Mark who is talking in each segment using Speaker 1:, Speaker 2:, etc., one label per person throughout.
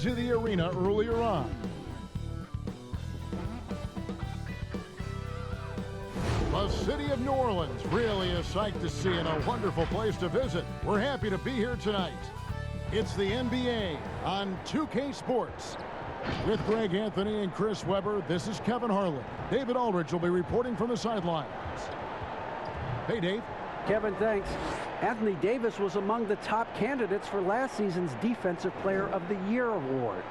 Speaker 1: into the arena earlier on. The city of New Orleans, really a sight to see and a wonderful place to visit. We're happy to be here tonight. It's the NBA on 2K Sports. With Greg Anthony and Chris Webber, this is Kevin Harlan. David Aldridge will be reporting from the sidelines. Hey, Dave.
Speaker 2: Kevin, thanks. Anthony Davis was among the top candidates for last season's Defensive Player of the Year award.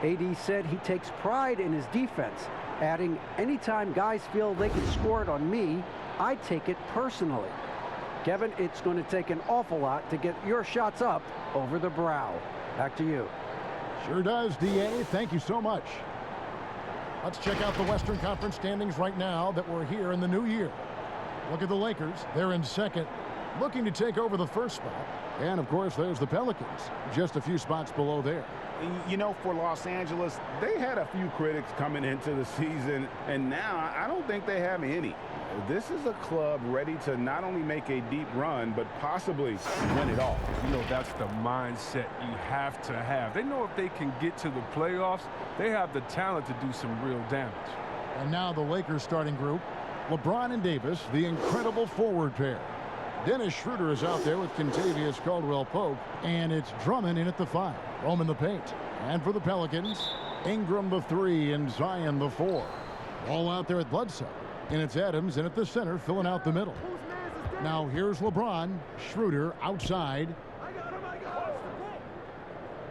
Speaker 2: AD said he takes pride in his defense, adding, anytime guys feel they can score it on me, I take it personally. Kevin, it's going to take an awful lot to get your shots up over the brow. Back to you.
Speaker 1: Sure does, DA. Thank you so much. Let's check out the Western Conference standings right now that we're here in the new year. Look at the Lakers. They're in second, looking to take over the first spot. And, of course, there's the Pelicans, just a few spots below there.
Speaker 3: You know, for Los Angeles, they had a few critics coming into the season, and now I don't think they have any. This is a club ready to not only make a deep run, but possibly win it all.
Speaker 4: You know, that's the mindset you have to have. They know if they can get to the playoffs, they have the talent to do some real damage.
Speaker 1: And now the Lakers starting group. LeBron and Davis, the incredible forward pair. Dennis Schroeder is out there with Kentavious Caldwell-Pope, and it's Drummond in at the 5. Rome in the paint. And for the Pelicans, Ingram the 3 and Zion the 4. All out there at Bledsoe. And it's Adams in at the center, filling out the middle. Now here's LeBron. Schroeder outside.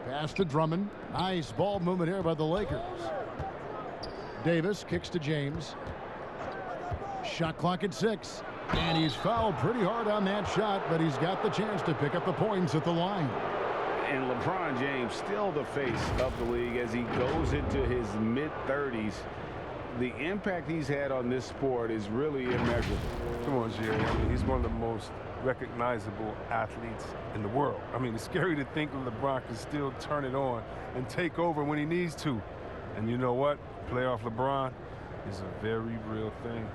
Speaker 1: Pass to Drummond. Nice ball movement here by the Lakers. Davis kicks to James. Shot clock at 6. And he's fouled pretty hard on that shot, but he's got the chance to pick up the points at the line.
Speaker 3: And LeBron James still the face of the league as he goes into his mid-30s. The impact he's had on this sport is really immeasurable.
Speaker 4: Come on, Jerry. I mean, he's one of the most recognizable athletes in the world. I mean, it's scary to think that LeBron can still turn it on and take over when he needs to. And you know what? Playoff LeBron is a very real thing.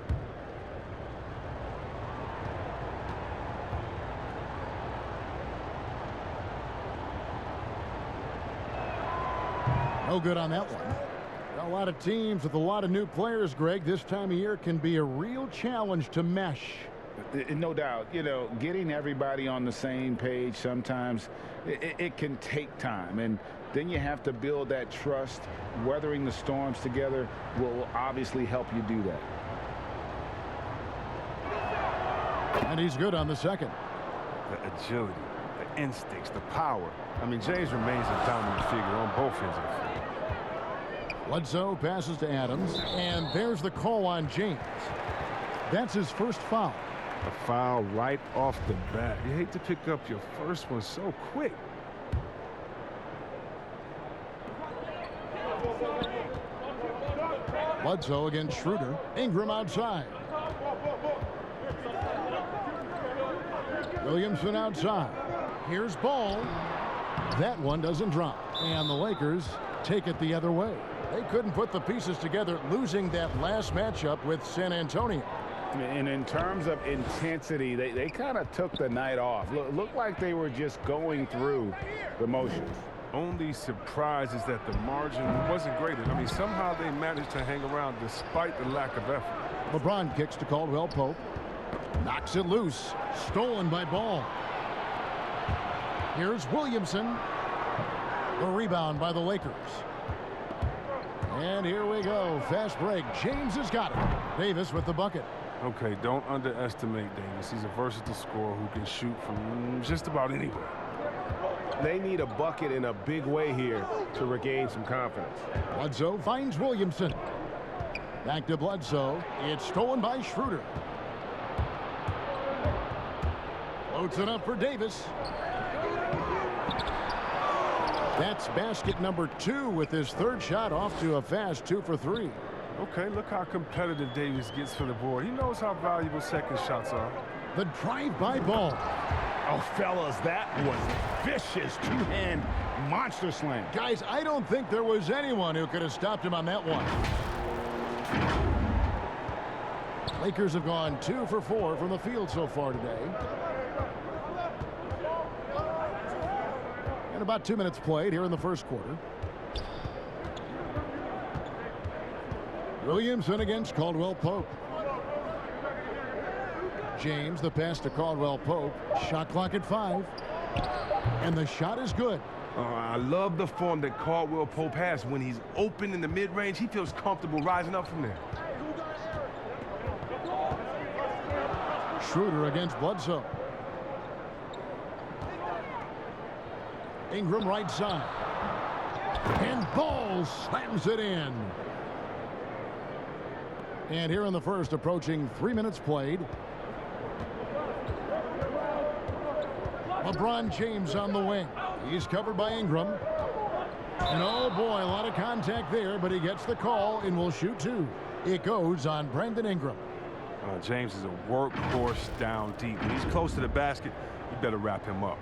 Speaker 1: No good on that one. A lot of teams with a lot of new players, Greg, this time of year can be a real challenge to mesh.
Speaker 3: No doubt. You know, getting everybody on the same page sometimes, it can take time. And then you have to build that trust. Weathering the storms together will obviously help you do that.
Speaker 1: And he's good on the second.
Speaker 4: The agility, the instincts, the power. I mean, James remains a dominant figure on both ends of the field.
Speaker 1: Bledsoe passes to Adams, and there's the call on James. That's his first foul.
Speaker 4: A foul right off the bat. You hate to pick up your first one so quick.
Speaker 1: Bledsoe against Schroeder. Ingram outside. Williamson outside. Here's Ball. That one doesn't drop. And the Lakers take it the other way. They couldn't put the pieces together, losing that last matchup with San Antonio.
Speaker 3: And in terms of intensity, they kind of took the night off. Looked like they were just going through the motions.
Speaker 4: Only surprise is that the margin wasn't great. I mean, somehow they managed to hang around despite the lack of effort.
Speaker 1: LeBron kicks to Caldwell-Pope. Knocks it loose. Stolen by Ball. Here's Williamson. The rebound by the Lakers. And here we go. Fast break. James has got it. Davis with the bucket.
Speaker 4: Okay, don't underestimate Davis. He's a versatile scorer who can shoot from just about anywhere.
Speaker 5: They need a bucket in a big way here to regain some confidence.
Speaker 1: Bledsoe finds Williamson. Back to Bledsoe. It's stolen by Schroeder. Floats it up for Davis. That's basket number 2 with his third shot off to a fast 2 for 3.
Speaker 4: Okay, look how competitive Davis gets for the board. He knows how valuable second shots are.
Speaker 1: The drive-by Ball.
Speaker 3: Oh, fellas, that was vicious two-hand monster slam.
Speaker 1: Guys, I don't think there was anyone who could have stopped him on that one. Lakers have gone 2 for 4 from the field so far today. And about 2 minutes played here in the first quarter. Williamson against Caldwell Pope. James, the pass to Caldwell Pope. Shot clock at 5. And the shot is good.
Speaker 4: I love the form that Caldwell Pope has. When he's open in the mid-range, he feels comfortable rising up from there.
Speaker 1: Schroeder against Bledsoe. Ingram right side. And Ball slams it in. And here in the first, approaching 3 minutes played. LeBron James on the wing. He's covered by Ingram. And oh boy, a lot of contact there, but he gets the call and will shoot 2. It goes on Brandon Ingram.
Speaker 4: James is a workhorse down deep. When he's close to the basket, you better wrap him up.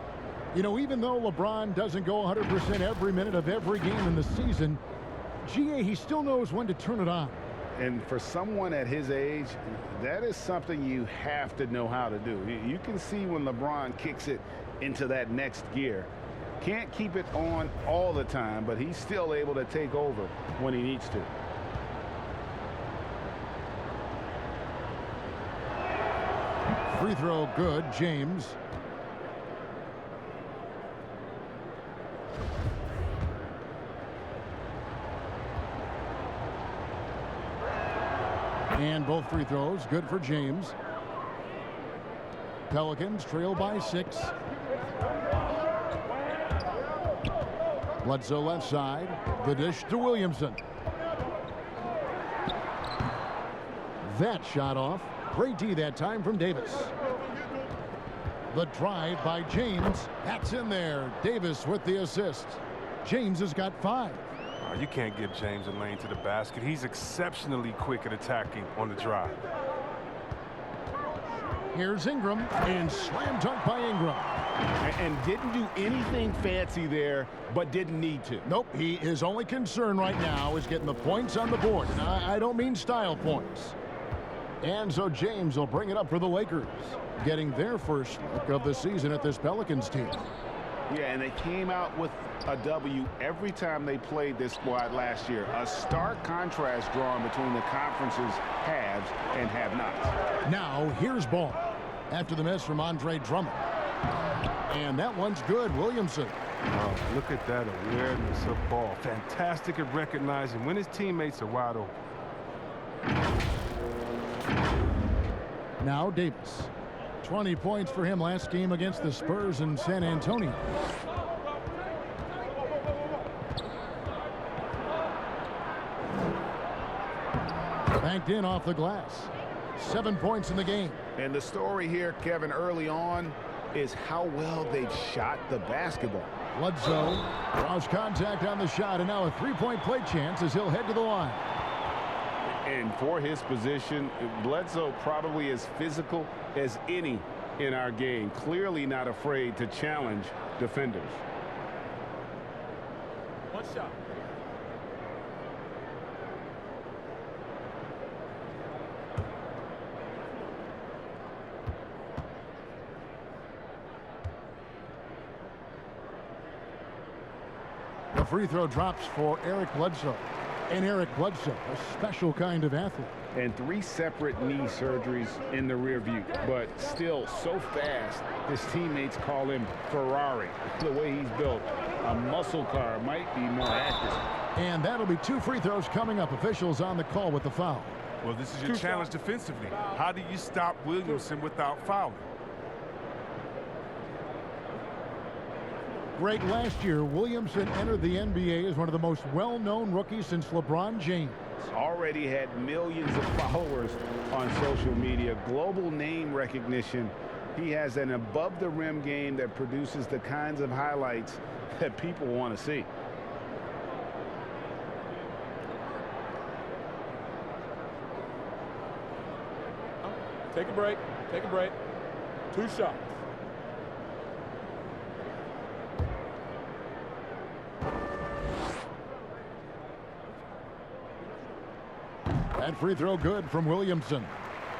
Speaker 1: You know, even though LeBron doesn't go 100% every minute of every game in the season, GA, he still knows when to turn it on.
Speaker 3: And for someone at his age, that is something you have to know how to do. You can see when LeBron kicks it into that next gear. Can't keep it on all the time, but he's still able to take over when he needs to.
Speaker 1: Free throw good, James. And both free throws good for James. Pelicans trail by 6. Bledsoe left side. The dish to Williamson. That shot off. Great D that time from Davis. The drive by James. That's in there. Davis with the assist. James has got 5.
Speaker 4: You can't give James a lane to the basket. He's exceptionally quick at attacking on the drive.
Speaker 1: Here's Ingram, and slam dunk by Ingram.
Speaker 3: And didn't do anything fancy there, but didn't need to.
Speaker 1: Nope, his only concern right now is getting the points on the board. And I don't mean style points. And so James will bring it up for the Lakers, getting their first look of the season at this Pelicans team.
Speaker 3: Yeah, and they came out with a W every time they played this squad last year. A stark contrast drawn between the conference's haves and have-nots.
Speaker 1: Now, here's Ball after the miss from Andre Drummond. And that one's good, Williamson.
Speaker 4: Oh, look at that awareness of Ball. Fantastic at recognizing when his teammates are wide open.
Speaker 1: Now Davis. 20 points for him last game against the Spurs in San Antonio. Banked in off the glass. 7 points in the game.
Speaker 3: And the story here, Kevin, early on is how well they've shot the basketball.
Speaker 1: Bledsoe draws contact on the shot, and now a three-point play chance as he'll head to the line.
Speaker 3: And for his position, Bledsoe probably as physical as any in our game. Clearly not afraid to challenge defenders.
Speaker 6: One shot.
Speaker 1: The free throw drops for Eric Bledsoe. And Eric Bledsoe, a special kind of athlete.
Speaker 3: And 3 separate knee surgeries in the rear view, but still so fast, his teammates call him Ferrari. The way he's built, a muscle car might be more accurate.
Speaker 1: And that'll be 2 free throws coming up. Officials on the call with the foul.
Speaker 4: Well, this is your challenge defensively. How do you stop Williamson without fouling?
Speaker 1: Great last year, Williamson entered the NBA as one of the most well-known rookies since LeBron James.
Speaker 3: Already had millions of followers on social media, global name recognition. He has an above-the-rim game that produces the kinds of highlights that people want to see.
Speaker 6: Take a break. Take a break. 2 shots.
Speaker 1: That free throw good from Williamson.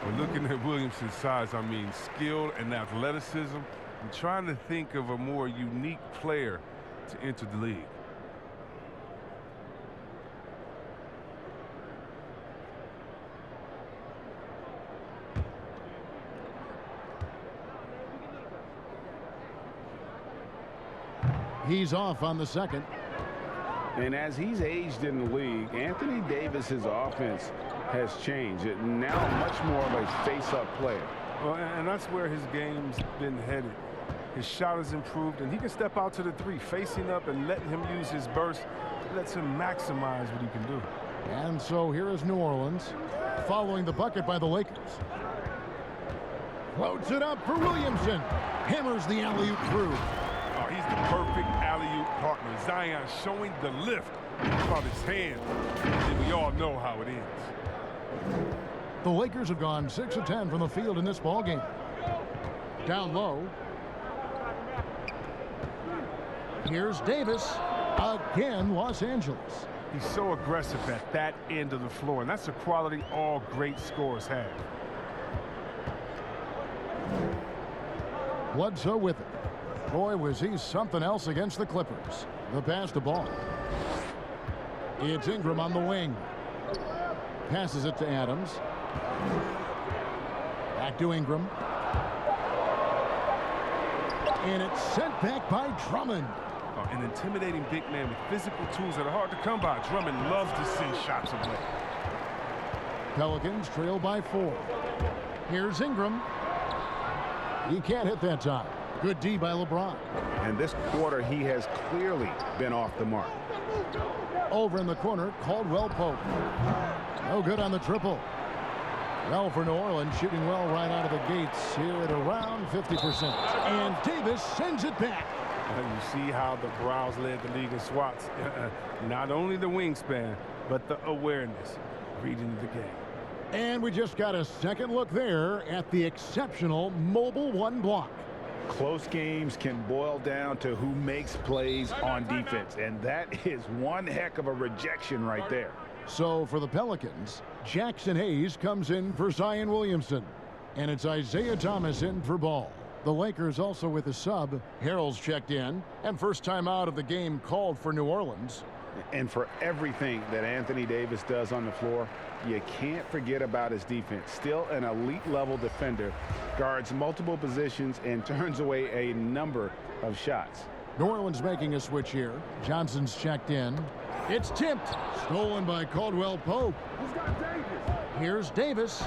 Speaker 4: Well, looking at Williamson's size, I mean skill and athleticism. I'm trying to think of a more unique player to enter the league.
Speaker 1: He's off on the second.
Speaker 3: And as he's aged in the league, Anthony Davis's offense has changed. Now much more of a face-up player.
Speaker 4: Well, and that's where his game's been headed. His shot has improved, and he can step out to the three, facing up and letting him use his burst. Lets him maximize what he can do.
Speaker 1: And so here is New Orleans, following the bucket by the Lakers. Floats it up for Williamson. Hammers the alley-oop through.
Speaker 4: Oh, he's the perfect alley-oop partner. Zion showing the lift about his hand. And we all know how it ends.
Speaker 1: The Lakers have gone 6 of 10 from the field in this ball game. Down low. Here's Davis. Again, Los Angeles.
Speaker 4: He's so aggressive at that end of the floor, and that's a quality all great scorers have.
Speaker 1: Bledsoe with it. Boy, was he something else against the Clippers. The pass to ball. It's Ingram on the wing. Passes it to Adams. Back to Ingram. And it's sent back by Drummond.
Speaker 4: An intimidating big man with physical tools that are hard to come by. Drummond loves to send shots away.
Speaker 1: Pelicans trail by 4. Here's Ingram. He can't hit that time. Good D by LeBron.
Speaker 3: And this quarter, he has clearly been off the mark.
Speaker 1: Over in the corner, Caldwell Pope. No good on the triple. Well, for New Orleans, shooting well right out of the gates here at around 50%. And Davis sends it back.
Speaker 4: And you see how the Browns led the league in swats. Not only the wingspan, but the awareness, reading the game.
Speaker 1: And we just got a second look there at the exceptional mobile one block.
Speaker 3: Close games can boil down to who makes plays on defense, and that is one heck of a rejection right there.
Speaker 1: So for the Pelicans, Jackson Hayes comes in for Zion Williamson, and it's Isaiah Thomas in for Ball. The Lakers also with a sub. Harrell's checked in, and first time out of the game called for New Orleans.
Speaker 3: And for everything that Anthony Davis does on the floor, you can't forget about his defense. Still an elite level defender, guards multiple positions and turns away a number of shots.
Speaker 1: New Orleans making a switch here. Johnson's checked in. It's tipped. Stolen by Caldwell Pope. Here's Davis.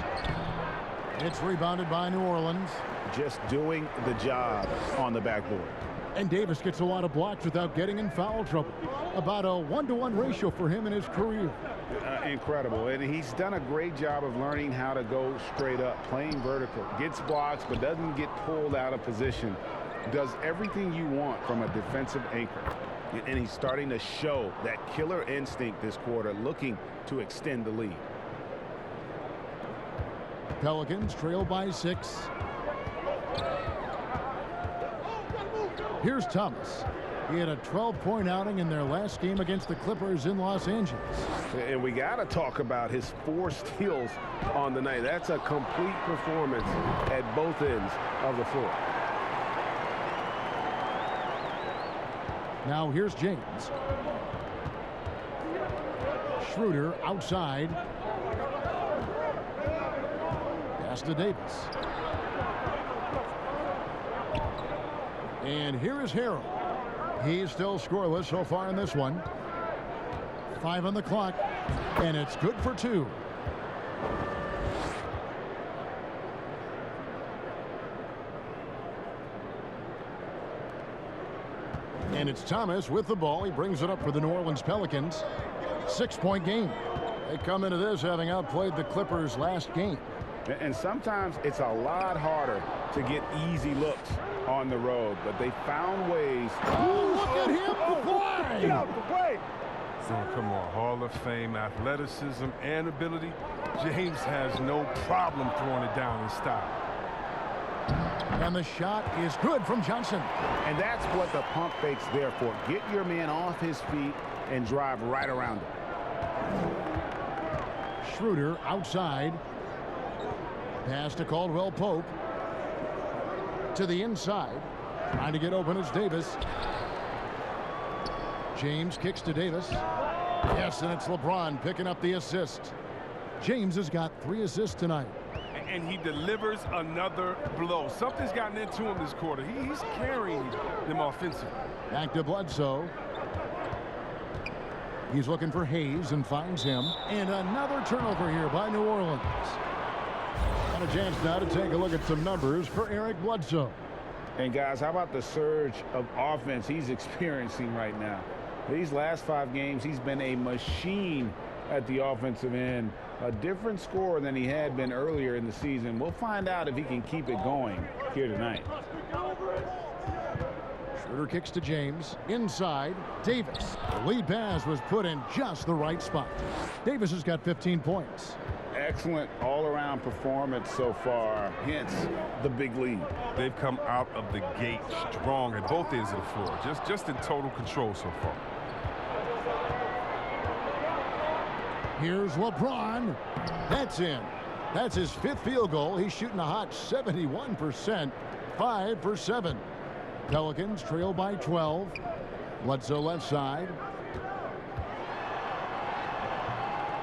Speaker 1: It's rebounded by New Orleans.
Speaker 3: Just doing the job on the backboard.
Speaker 1: And Davis gets a lot of blocks without getting in foul trouble. About a 1-to-1 ratio for him in his career.
Speaker 3: Incredible. And he's done a great job of learning how to go straight up, playing vertical. Gets blocks, but doesn't get pulled out of position. Does everything you want from a defensive anchor. And he's starting to show that killer instinct this quarter, looking to extend the lead.
Speaker 1: Pelicans trail by 6. Here's Thomas. He had a 12-point outing in their last game against the Clippers in Los Angeles.
Speaker 5: And we got to talk about his 4 steals on the night. That's a complete performance at both ends of the floor.
Speaker 1: Now here's James. Schroeder outside. Pass to Davis. And here is Harrell. He's still scoreless so far in this one. 5 on the clock, and it's good for 2. And it's Thomas with the ball. He brings it up for the New Orleans Pelicans. 6-point game. They come into this having outplayed the Clippers last game.
Speaker 3: And sometimes it's a lot harder to get easy looks on the road, but they found ways.
Speaker 1: Oh, look at him fly!
Speaker 3: Get out the way!
Speaker 4: So come on, Hall of Fame athleticism and ability. James has no problem throwing it down in style.
Speaker 1: And the shot is good from Johnson.
Speaker 3: And that's what the pump fake's there for. Get your man off his feet and drive right around him.
Speaker 1: Schroeder outside. Pass to Caldwell Pope. To the inside. Trying to get open is Davis. James kicks to Davis. Yes, and it's LeBron picking up the assist. James has got 3 assists tonight.
Speaker 4: And he delivers another blow. Something's gotten into him this quarter. He's carrying them offensively.
Speaker 1: Back to Bledsoe. He's looking for Hayes and finds him. And another turnover here by New Orleans. And a chance now to take a look at some numbers for Eric Bledsoe.
Speaker 3: And guys, how about the surge of offense he's experiencing right now? These last 5 games, he's been a machine at the offensive end. A different scorer than he had been earlier in the season. We'll find out if he can keep it going here tonight.
Speaker 1: Schroeder kicks to James. Inside, Davis. The lead pass was put in just the right spot. Davis has got 15 points.
Speaker 3: Excellent all-around performance so far, hence the big lead.
Speaker 4: They've come out of the gate strong at both ends of the floor. Just in total control so far.
Speaker 1: Here's LeBron. That's in. That's his 5th field goal. He's shooting a hot 71%. 5 for 7. Pelicans trail by 12. Bledsoe left side.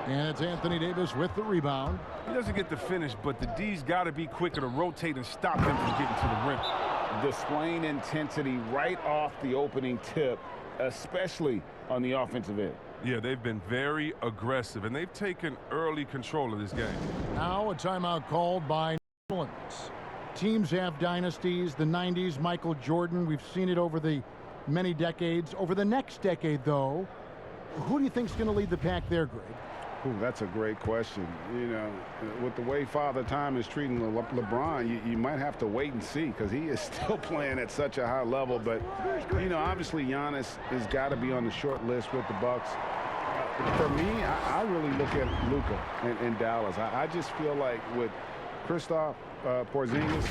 Speaker 1: And it's Anthony Davis with the rebound.
Speaker 4: He doesn't get the finish, but the D's got to be quicker to rotate and stop him from getting to the rim.
Speaker 3: Displaying intensity right off the opening tip, especially on the offensive end.
Speaker 4: Yeah, they've been very aggressive, and they've taken early control of this game.
Speaker 1: Now a timeout called by New Orleans. Teams have dynasties. The 90s, Michael Jordan. We've seen it over the many decades. Over the next decade, though, who do you think is going to lead the pack there, Greg?
Speaker 5: Ooh, that's a great question. You know, with the way Father Time is treating LeBron, you might have to wait and see because he is still playing at such a high level. But, you know, obviously Giannis has got to be on the short list with the Bucks. For me, I really look at Luka in Dallas. I just feel like with Kristaps Porzingis,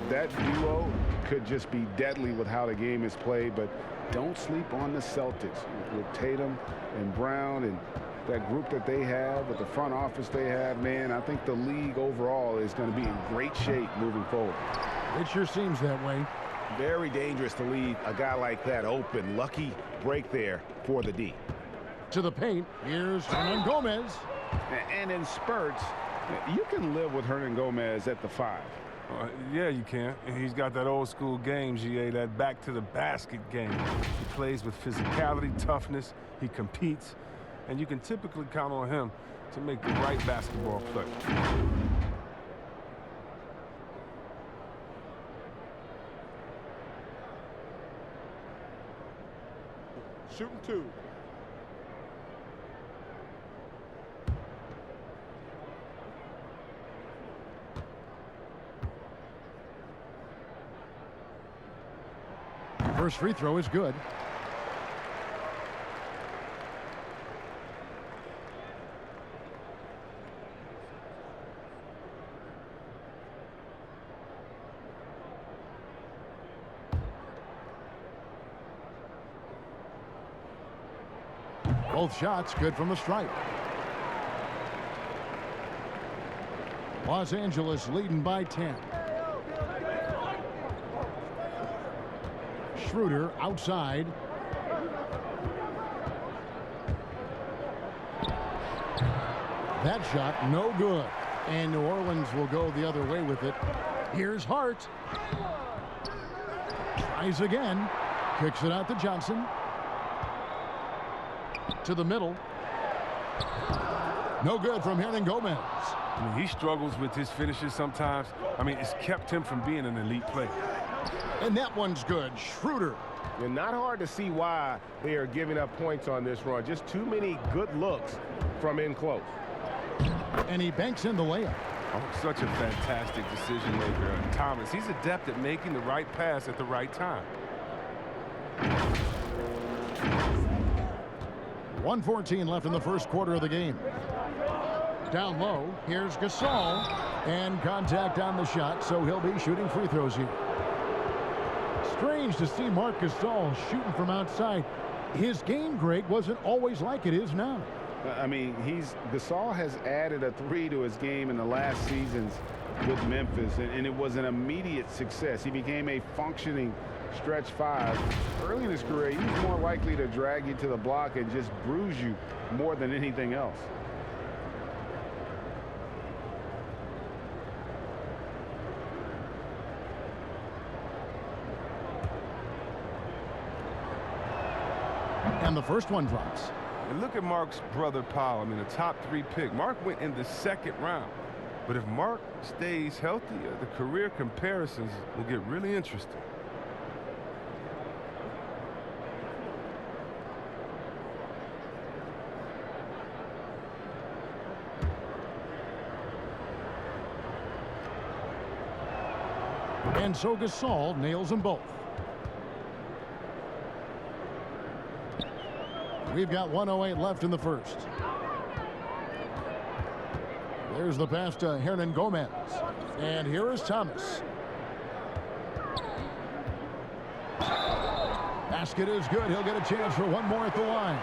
Speaker 5: that duo could just be deadly with how the game is played. But don't sleep on the Celtics with Tatum and Brown and that group that they have, with the front office they have. Man, I think the league overall is going to be in great shape moving forward.
Speaker 1: It sure seems that way.
Speaker 5: Very dangerous to leave a guy like that open. Lucky break there for the D.
Speaker 1: To the paint, here's Hernan Gomez.
Speaker 5: And in spurts, you can live with Hernan Gomez at the 5.
Speaker 4: Yeah, you can. And he's got that old school game, GA, that back to the basket game. He plays with physicality, toughness. He competes. And you can typically count on him to make the right basketball play.
Speaker 6: Shooting 2.
Speaker 1: First free throw is good. Both shots good from the stripe. Los Angeles leading by 10. Schroeder outside. That shot no good. And New Orleans will go the other way with it. Here's Hart. Tries again. Kicks it out to Johnson. To the middle. No good from Hernan Gomez.
Speaker 4: I mean, he struggles with his finishes sometimes. I mean, it's kept him from being an elite player.
Speaker 1: And that one's good. Schroeder.
Speaker 5: And not hard to see why they are giving up points on this run. Just too many good looks from in close.
Speaker 1: And he banks in the layup.
Speaker 4: Oh, such a fantastic decision maker. Thomas, he's adept at making the right pass at the right time.
Speaker 1: 1:14 left in the first quarter of the game. Down low, here's Gasol. And contact on the shot, so he'll be shooting free throws here. Strange to see Marc Gasol shooting from outside. His game, Greg, wasn't always like it is now.
Speaker 3: I mean, Gasol has added a 3 to his game in the last seasons with Memphis, and it was an immediate success. He became a functioning stretch 5. Early in his career, he was more likely to drag you to the block and just bruise you more than anything else.
Speaker 1: And the first one drops.
Speaker 4: And look at Mark's brother Powell. I mean, a top 3 pick. Mark went in the 2nd round. But if Mark stays healthy, the career comparisons will get really interesting.
Speaker 1: And so Gasol nails them both. We've got 1:08 left in the first. There's the pass to Hernan Gomez. And here is Thomas. Basket is good. He'll get a chance for one more at the line.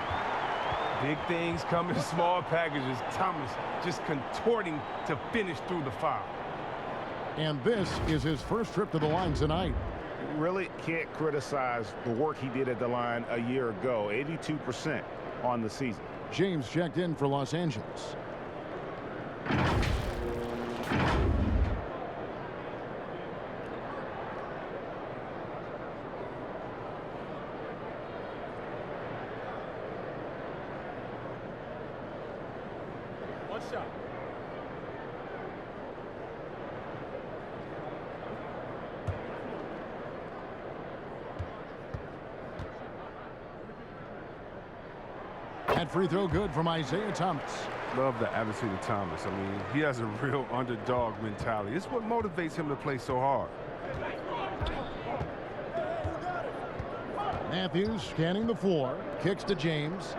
Speaker 4: Big things come in small packages. Thomas just contorting to finish through the foul.
Speaker 1: And this is his first trip to the line tonight.
Speaker 3: Really can't criticize the work he did at the line a year ago. 82% on the season.
Speaker 1: James checked in for Los Angeles.
Speaker 6: One shot.
Speaker 1: That free throw good from Isaiah Thomas.
Speaker 4: Love the attitude of Thomas. I mean, he has a real underdog mentality. It's what motivates him to play so hard.
Speaker 1: Matthews scanning the floor. Kicks to James.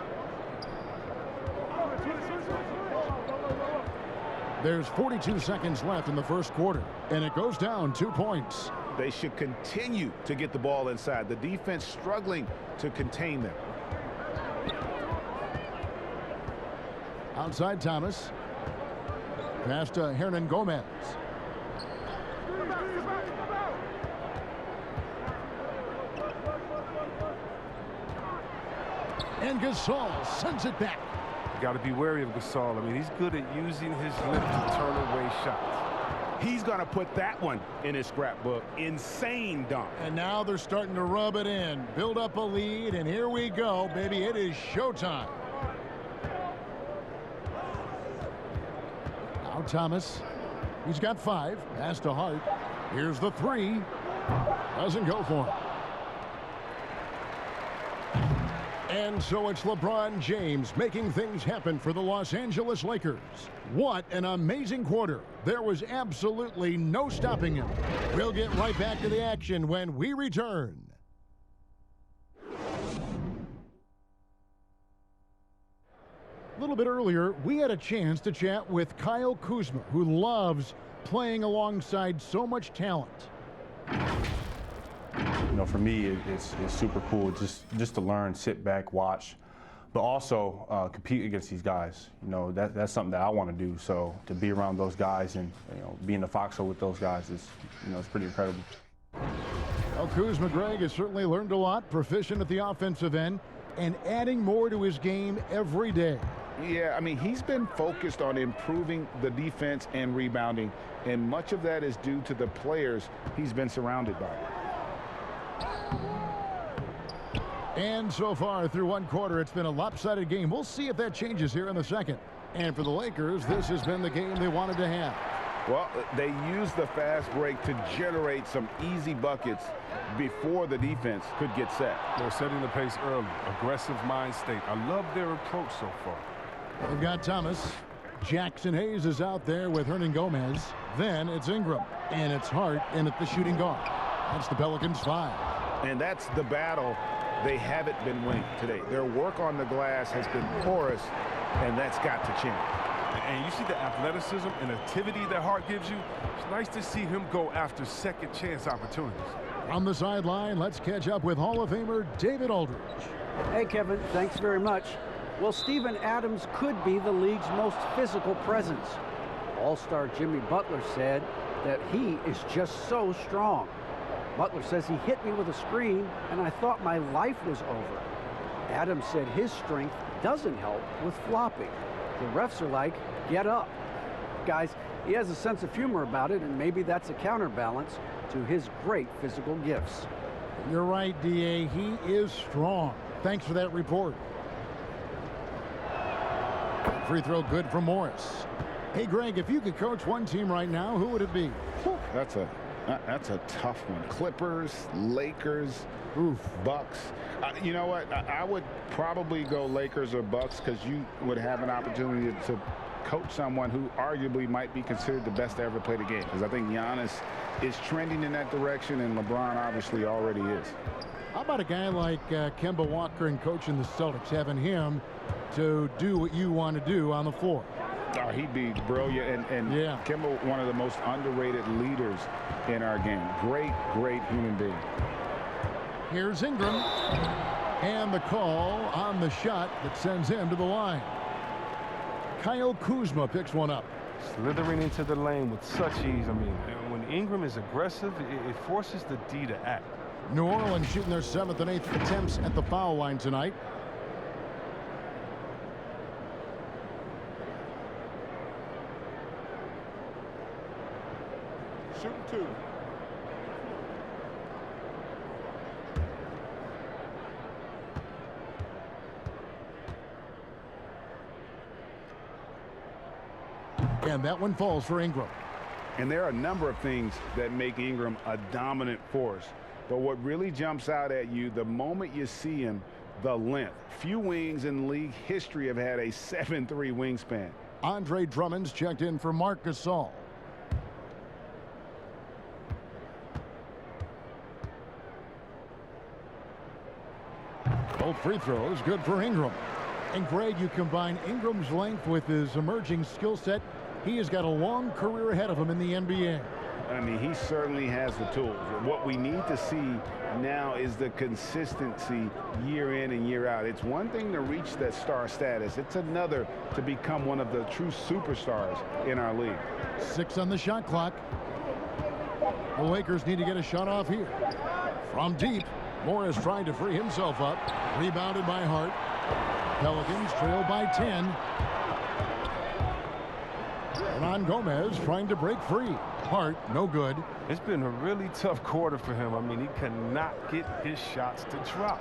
Speaker 1: There's 42 seconds left in the first quarter, and it goes down 2 points.
Speaker 3: They should continue to get the ball inside. The defense struggling to contain them.
Speaker 1: Outside Thomas. Pass to Hernan Gomez. And Gasol sends it back.
Speaker 4: Got to be wary of Gasol. I mean, he's good at using his lift to turn away shots.
Speaker 3: He's going to put that one in his scrapbook. Insane dunk.
Speaker 1: And now they're starting to rub it in. Build up a lead, and here we go, baby. It is showtime. Now Thomas. He's got 5. Pass to Hart. Here's the 3. Doesn't go for him. And so it's LeBron James making things happen for the Los Angeles Lakers. What an amazing quarter. There was absolutely no stopping him. We'll get right back to the action when we return. A little bit earlier, we had a chance to chat with Kyle Kuzma, who loves playing alongside so much talent.
Speaker 7: You know, for me, it's super cool just to learn, sit back, watch, but also compete against these guys. You know, that's something that I want to do. So to be around those guys and, you know, be in the foxhole with those guys is, you know, it's pretty incredible.
Speaker 1: Well, Kuzma Greg has certainly learned a lot, proficient at the offensive end, and adding more to his game every day.
Speaker 3: Yeah, I mean, he's been focused on improving the defense and rebounding, and much of that is due to the players he's been surrounded by.
Speaker 1: And so far through one quarter, it's been a lopsided game. We'll see if that changes here in the second. And for the Lakers, this has been the game they wanted to have.
Speaker 3: Well, they used the fast break to generate some easy buckets before the defense could get set.
Speaker 4: They're setting the pace early. Aggressive mind state. I love their approach so far.
Speaker 1: They've got Thomas. Jackson Hayes is out there with Hernan Gomez. Then it's Ingram. And it's Hart in at the shooting guard. That's the Pelicans 5.
Speaker 3: And that's the battle they haven't been winning today. Their work on the glass has been porous, and that's got to change.
Speaker 4: And you see the athleticism and activity that Hart gives you. It's nice to see him go after second chance opportunities.
Speaker 1: On the sideline, let's catch up with Hall of Famer David Aldridge.
Speaker 2: Hey, Kevin, thanks very much. Well, Steven Adams could be the league's most physical presence. All-star Jimmy Butler said that he is just so strong. Butler says he hit me with a screen, and I thought my life was over. Adams said his strength doesn't help with flopping. The refs are like, get up. Guys, he has a sense of humor about it, and maybe that's a counterbalance to his great physical gifts.
Speaker 1: You're right, D.A. He is strong. Thanks for that report. Free throw good for Morris. Hey, Greg, if you could coach one team right now, who would it be?
Speaker 5: That's a tough one. Clippers, Lakers, Bucks. You know what? I would probably go Lakers or Bucks because you would have an opportunity to coach someone who arguably might be considered the best to ever play the game. Because I think Giannis is trending in that direction, and LeBron obviously already is.
Speaker 1: How about a guy like Kemba Walker and coaching the Celtics, having him to do what you want to do on the floor?
Speaker 5: Oh, he'd be brilliant, and
Speaker 1: yeah.
Speaker 5: Kemba, one of the most underrated leaders in our game. Great human being.
Speaker 1: Here's Ingram, and the call on the shot that sends him to the line. Kyle Kuzma picks one up.
Speaker 4: Slithering into the lane with such ease. I mean, when Ingram is aggressive, it forces the D to act.
Speaker 1: New Orleans shooting their 7th and 8th attempts at the foul line tonight.
Speaker 6: Shooting 2.
Speaker 1: And that one falls for Ingram.
Speaker 5: And there are a number of things that make Ingram a dominant force. But what really jumps out at you the moment you see him, the length. Few wings in league history have had a 7'3" wingspan.
Speaker 1: Andre Drummond's checked in for Marc Gasol. Both free throws good for Ingram. And Greg, you combine Ingram's length with his emerging skill set. He has got a long career ahead of him in the NBA.
Speaker 5: I mean, he certainly has the tools. What we need to see now is the consistency year in and year out. It's one thing to reach that star status. It's another to become one of the true superstars in our league.
Speaker 1: 6 on the shot clock. The Lakers need to get a shot off here. From deep, Morris trying to free himself up. Rebounded by Hart. Pelicans trail by 10. Ron Gomez trying to break free. Hart, no good.
Speaker 4: It's been a really tough quarter for him. I mean, he cannot get his shots to drop.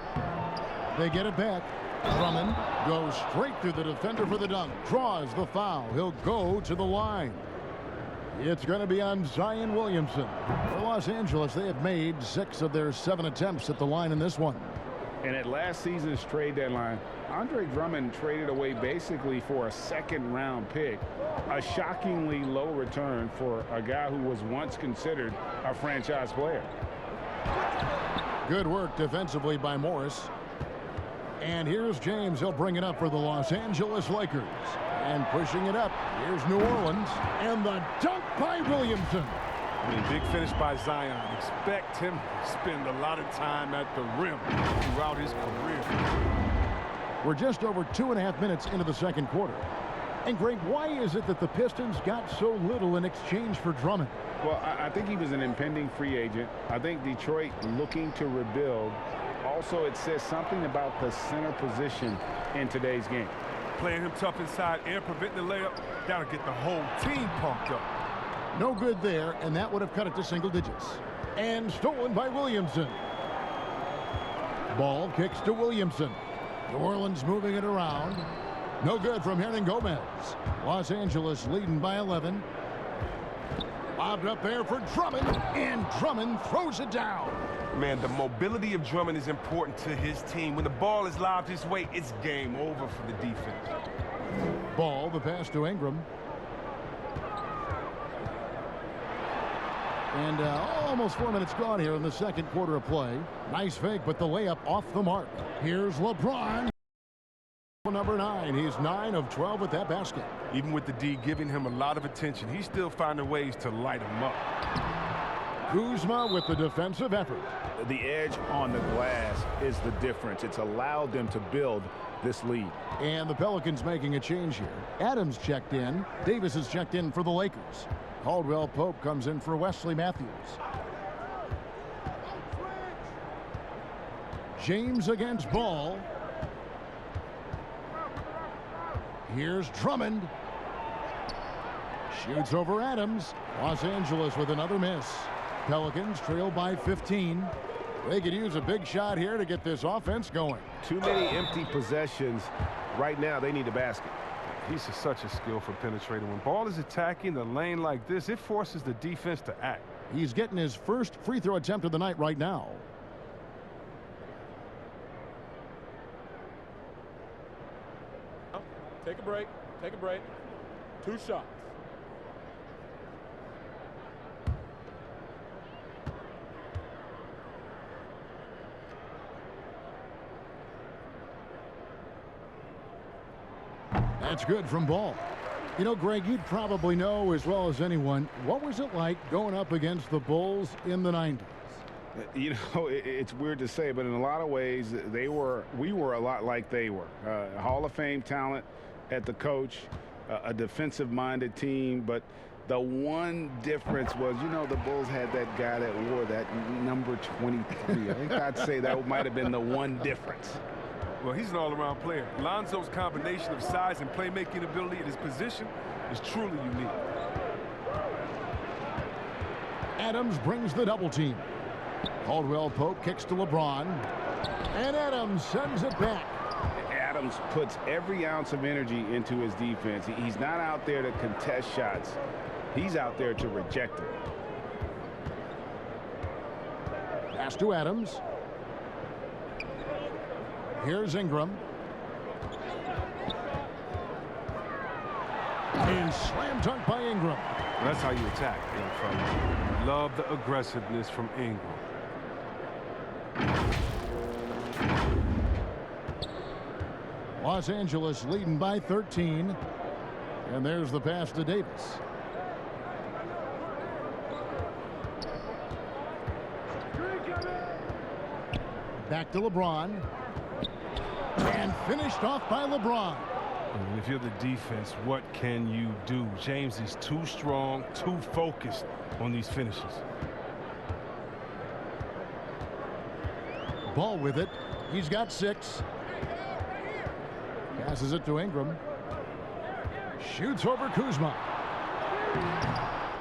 Speaker 1: They get it back. Drummond goes straight through the defender for the dunk. Draws the foul. He'll go to the line. It's going to be on Zion Williamson. For Los Angeles, they have made 6 of their 7 attempts at the line in this one.
Speaker 5: And at last season's trade deadline, Andre Drummond traded away basically for a 2nd-round pick. A shockingly low return for a guy who was once considered a franchise player.
Speaker 1: Good work defensively by Morris. And here's James. He'll bring it up for the Los Angeles Lakers. And pushing it up, here's New Orleans. And the dunk by Williamson.
Speaker 4: I mean, big finish by Zion. Expect him to spend a lot of time at the rim throughout his career.
Speaker 1: We're just over 2.5 minutes into the second quarter. And Greg, why is it that the Pistons got so little in exchange for Drummond?
Speaker 5: Well, I think he was an impending free agent. I think Detroit looking to rebuild. Also, it says something about the center position in today's game.
Speaker 4: Playing him tough inside and preventing the layup, that'll get the whole team pumped up.
Speaker 1: No good there, and that would have cut it to single digits. And stolen by Williamson. Ball kicks to Williamson. New Orleans moving it around. No good from Hernan Gomez. Los Angeles leading by 11. Lobbed up there for Drummond, and Drummond throws it down.
Speaker 4: Man, the mobility of Drummond is important to his team. When the ball is lobbed his way, it's game over for the defense.
Speaker 1: Ball, the pass to Ingram. And almost 4 minutes gone here in the second quarter of play. Nice fake, but the layup off the mark. Here's LeBron. Number 9. He's 9 of 12 with that basket.
Speaker 4: Even with the D giving him a lot of attention, he's still finding ways to light him up.
Speaker 1: Kuzma with the defensive effort.
Speaker 5: The edge on the glass is the difference. It's allowed them to build this lead.
Speaker 1: And the Pelicans making a change here. Adams checked in. Davis is checked in for the Lakers. Caldwell Pope comes in for Wesley Matthews. James against Ball. Here's Drummond. Shoots over Adams. Los Angeles with another miss. Pelicans trail by 15. They could use a big shot here to get this offense going.
Speaker 5: Too many empty possessions. Right now, they need a basket.
Speaker 4: He's such a skillful penetrator. When ball is attacking the lane like this, it forces the defense to act.
Speaker 1: He's getting his first free throw attempt of the night right now.
Speaker 6: Take a break. Take a break. 2 shots.
Speaker 1: That's good from Ball. You know, Greg, you'd probably know as well as anyone, what was it like going up against the Bulls in the 90s?
Speaker 5: You know, it's weird to say, but in a lot of ways, we were a lot like they were. Hall of Fame talent at the coach, a defensive-minded team, but the one difference was, you know, the Bulls had that guy that wore that number 23. I think I'd say that might have been the one difference.
Speaker 4: Well, he's an all-around player. Lonzo's combination of size and playmaking ability at his position is truly unique.
Speaker 1: Adams brings the double team. Caldwell Pope kicks to LeBron. And Adams sends it back.
Speaker 5: Adams puts every ounce of energy into his defense. He's not out there to contest shots. He's out there to reject them.
Speaker 1: Pass to Adams. Here's Ingram. And slam dunk by Ingram.
Speaker 4: That's how you attack, young fellas. Love the aggressiveness from Ingram.
Speaker 1: Los Angeles leading by 13. And there's the pass to Davis. Back to LeBron. And finished off by LeBron.
Speaker 4: And if you're the defense, what can you do? James is too strong, too focused on these finishes.
Speaker 1: Ball with it. He's got 6. Passes it to Ingram. Shoots over Kuzma.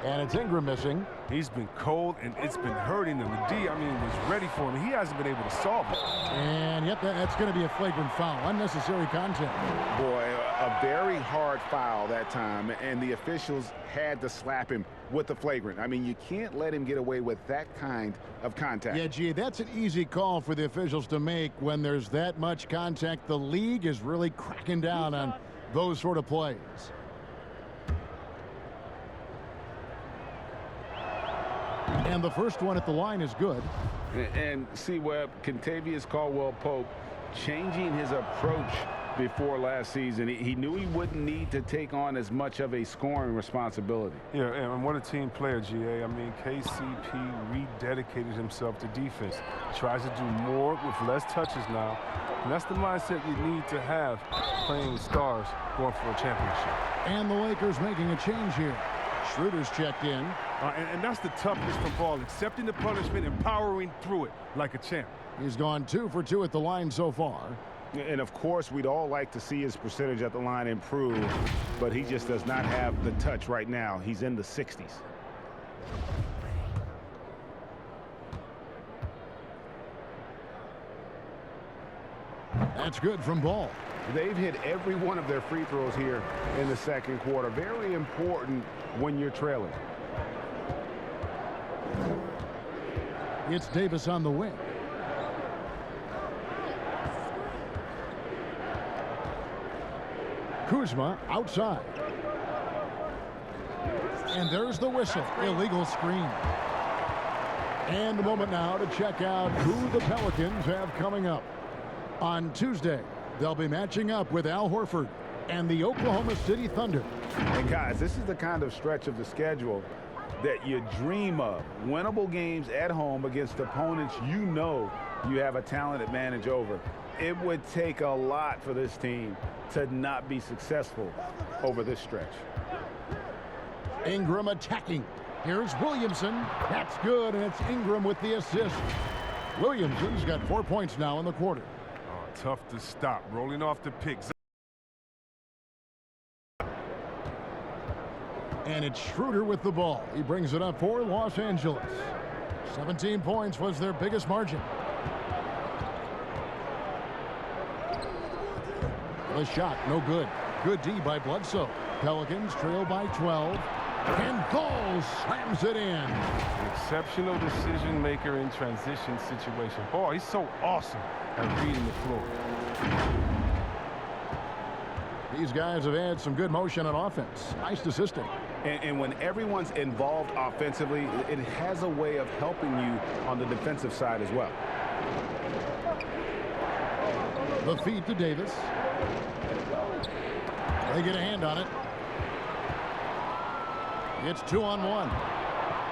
Speaker 1: And it's Ingram missing.
Speaker 4: He's been cold, and it's been hurting him. The D, was ready for him. He hasn't been able to solve it.
Speaker 1: And yep, that's going to be a flagrant foul. Unnecessary contact.
Speaker 5: Boy, a very hard foul that time, and the officials had to slap him with the flagrant. You can't let him get away with that kind of contact.
Speaker 1: Yeah, gee, that's an easy call for the officials to make when there's that much contact. The league is really cracking down on those sort of plays. And the first one at the line is good.
Speaker 5: And see, Webb, Kentavious Caldwell-Pope changing his approach before last season. He knew he wouldn't need to take on as much of a scoring responsibility.
Speaker 4: Yeah, and what a team player, GA. KCP rededicated himself to defense. Tries to do more with less touches now. And that's the mindset you need to have playing with stars going for a championship.
Speaker 1: And the Lakers making a change here. Schroeder's checked in.
Speaker 4: And that's the toughness from Ball, accepting the punishment and powering through it like a champ.
Speaker 1: He's gone 2 for 2 at the line so far.
Speaker 5: And, of course, we'd all like to see his percentage at the line improve, but he just does not have the touch right now. He's in the 60s.
Speaker 1: That's good from Ball.
Speaker 5: They've hit every one of their free throws here in the second quarter. Very important when you're trailing.
Speaker 1: It's Davis on the wing. Kuzma outside. And there's the whistle. Illegal screen. And the moment now to check out who the Pelicans have coming up. On Tuesday, they'll be matching up with Al Horford and the Oklahoma City Thunder.
Speaker 5: And guys, this is the kind of stretch of the schedule that you dream of. Winnable games at home against opponents you know you have a talent advantage over. It would take a lot for this team to not be successful over this stretch.
Speaker 1: Ingram attacking. Here's Williamson. That's good, and it's Ingram with the assist. Williamson's got 4 points now in the quarter.
Speaker 4: Oh, tough to stop. Rolling off the pick.
Speaker 1: And it's Schroeder with the ball. He brings it up for Los Angeles. 17 points was their biggest margin. The shot, no good. Good D by Bledsoe. Pelicans trail by 12. And Goal slams it in.
Speaker 4: An exceptional decision maker in transition situation. Boy, he's so awesome at reading the floor.
Speaker 1: These guys have had some good motion on offense. Nice assisting.
Speaker 5: And when everyone's involved offensively, it has a way of helping you on the defensive side as well.
Speaker 1: The feed to Davis. They get a hand on it. It's 2-on-1.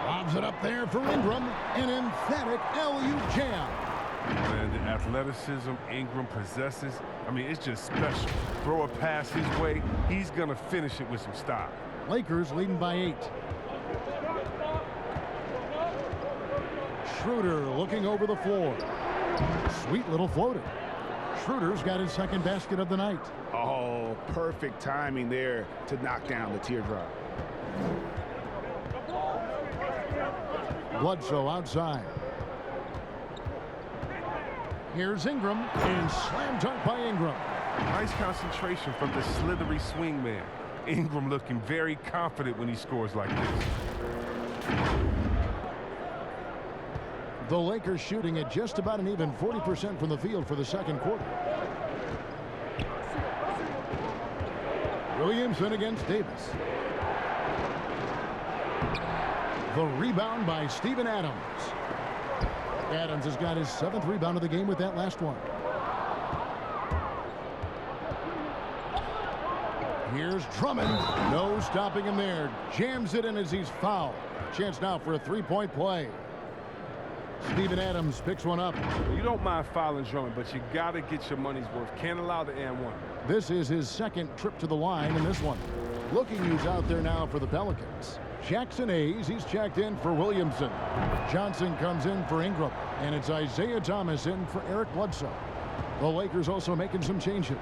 Speaker 1: Lobs it up there for Ingram. An emphatic LU jam.
Speaker 4: And the athleticism Ingram possesses, I mean, it's just special. Throw a pass his way, he's going to finish it with some style.
Speaker 1: Lakers leading by 8. Schroeder looking over the floor. Sweet little floater. Schroeder's got his second basket of the night.
Speaker 5: Oh, perfect timing there to knock down the teardrop.
Speaker 1: Bledsoe outside. Here's Ingram, and slam dunk by Ingram.
Speaker 4: Nice concentration from the slithery swing man. Ingram looking very confident when he scores like this.
Speaker 1: The Lakers shooting at just about an even 40% from the field for the second quarter. Williamson against Davis. The rebound by Steven Adams. Adams has got his 7th rebound of the game with that last one. Here's Drummond. No stopping him there. Jams it in as he's fouled. Chance now for a three-point play. Steven Adams picks one up.
Speaker 4: You don't mind fouling Drummond, but you got to get your money's worth. Can't allow the and one.
Speaker 1: This is his second trip to the line in this one. Looking who's out there now for the Pelicans. Jackson Hayes, he's checked in for Williamson. Johnson comes in for Ingram. And it's Isaiah Thomas in for Eric Bledsoe. The Lakers also making some changes.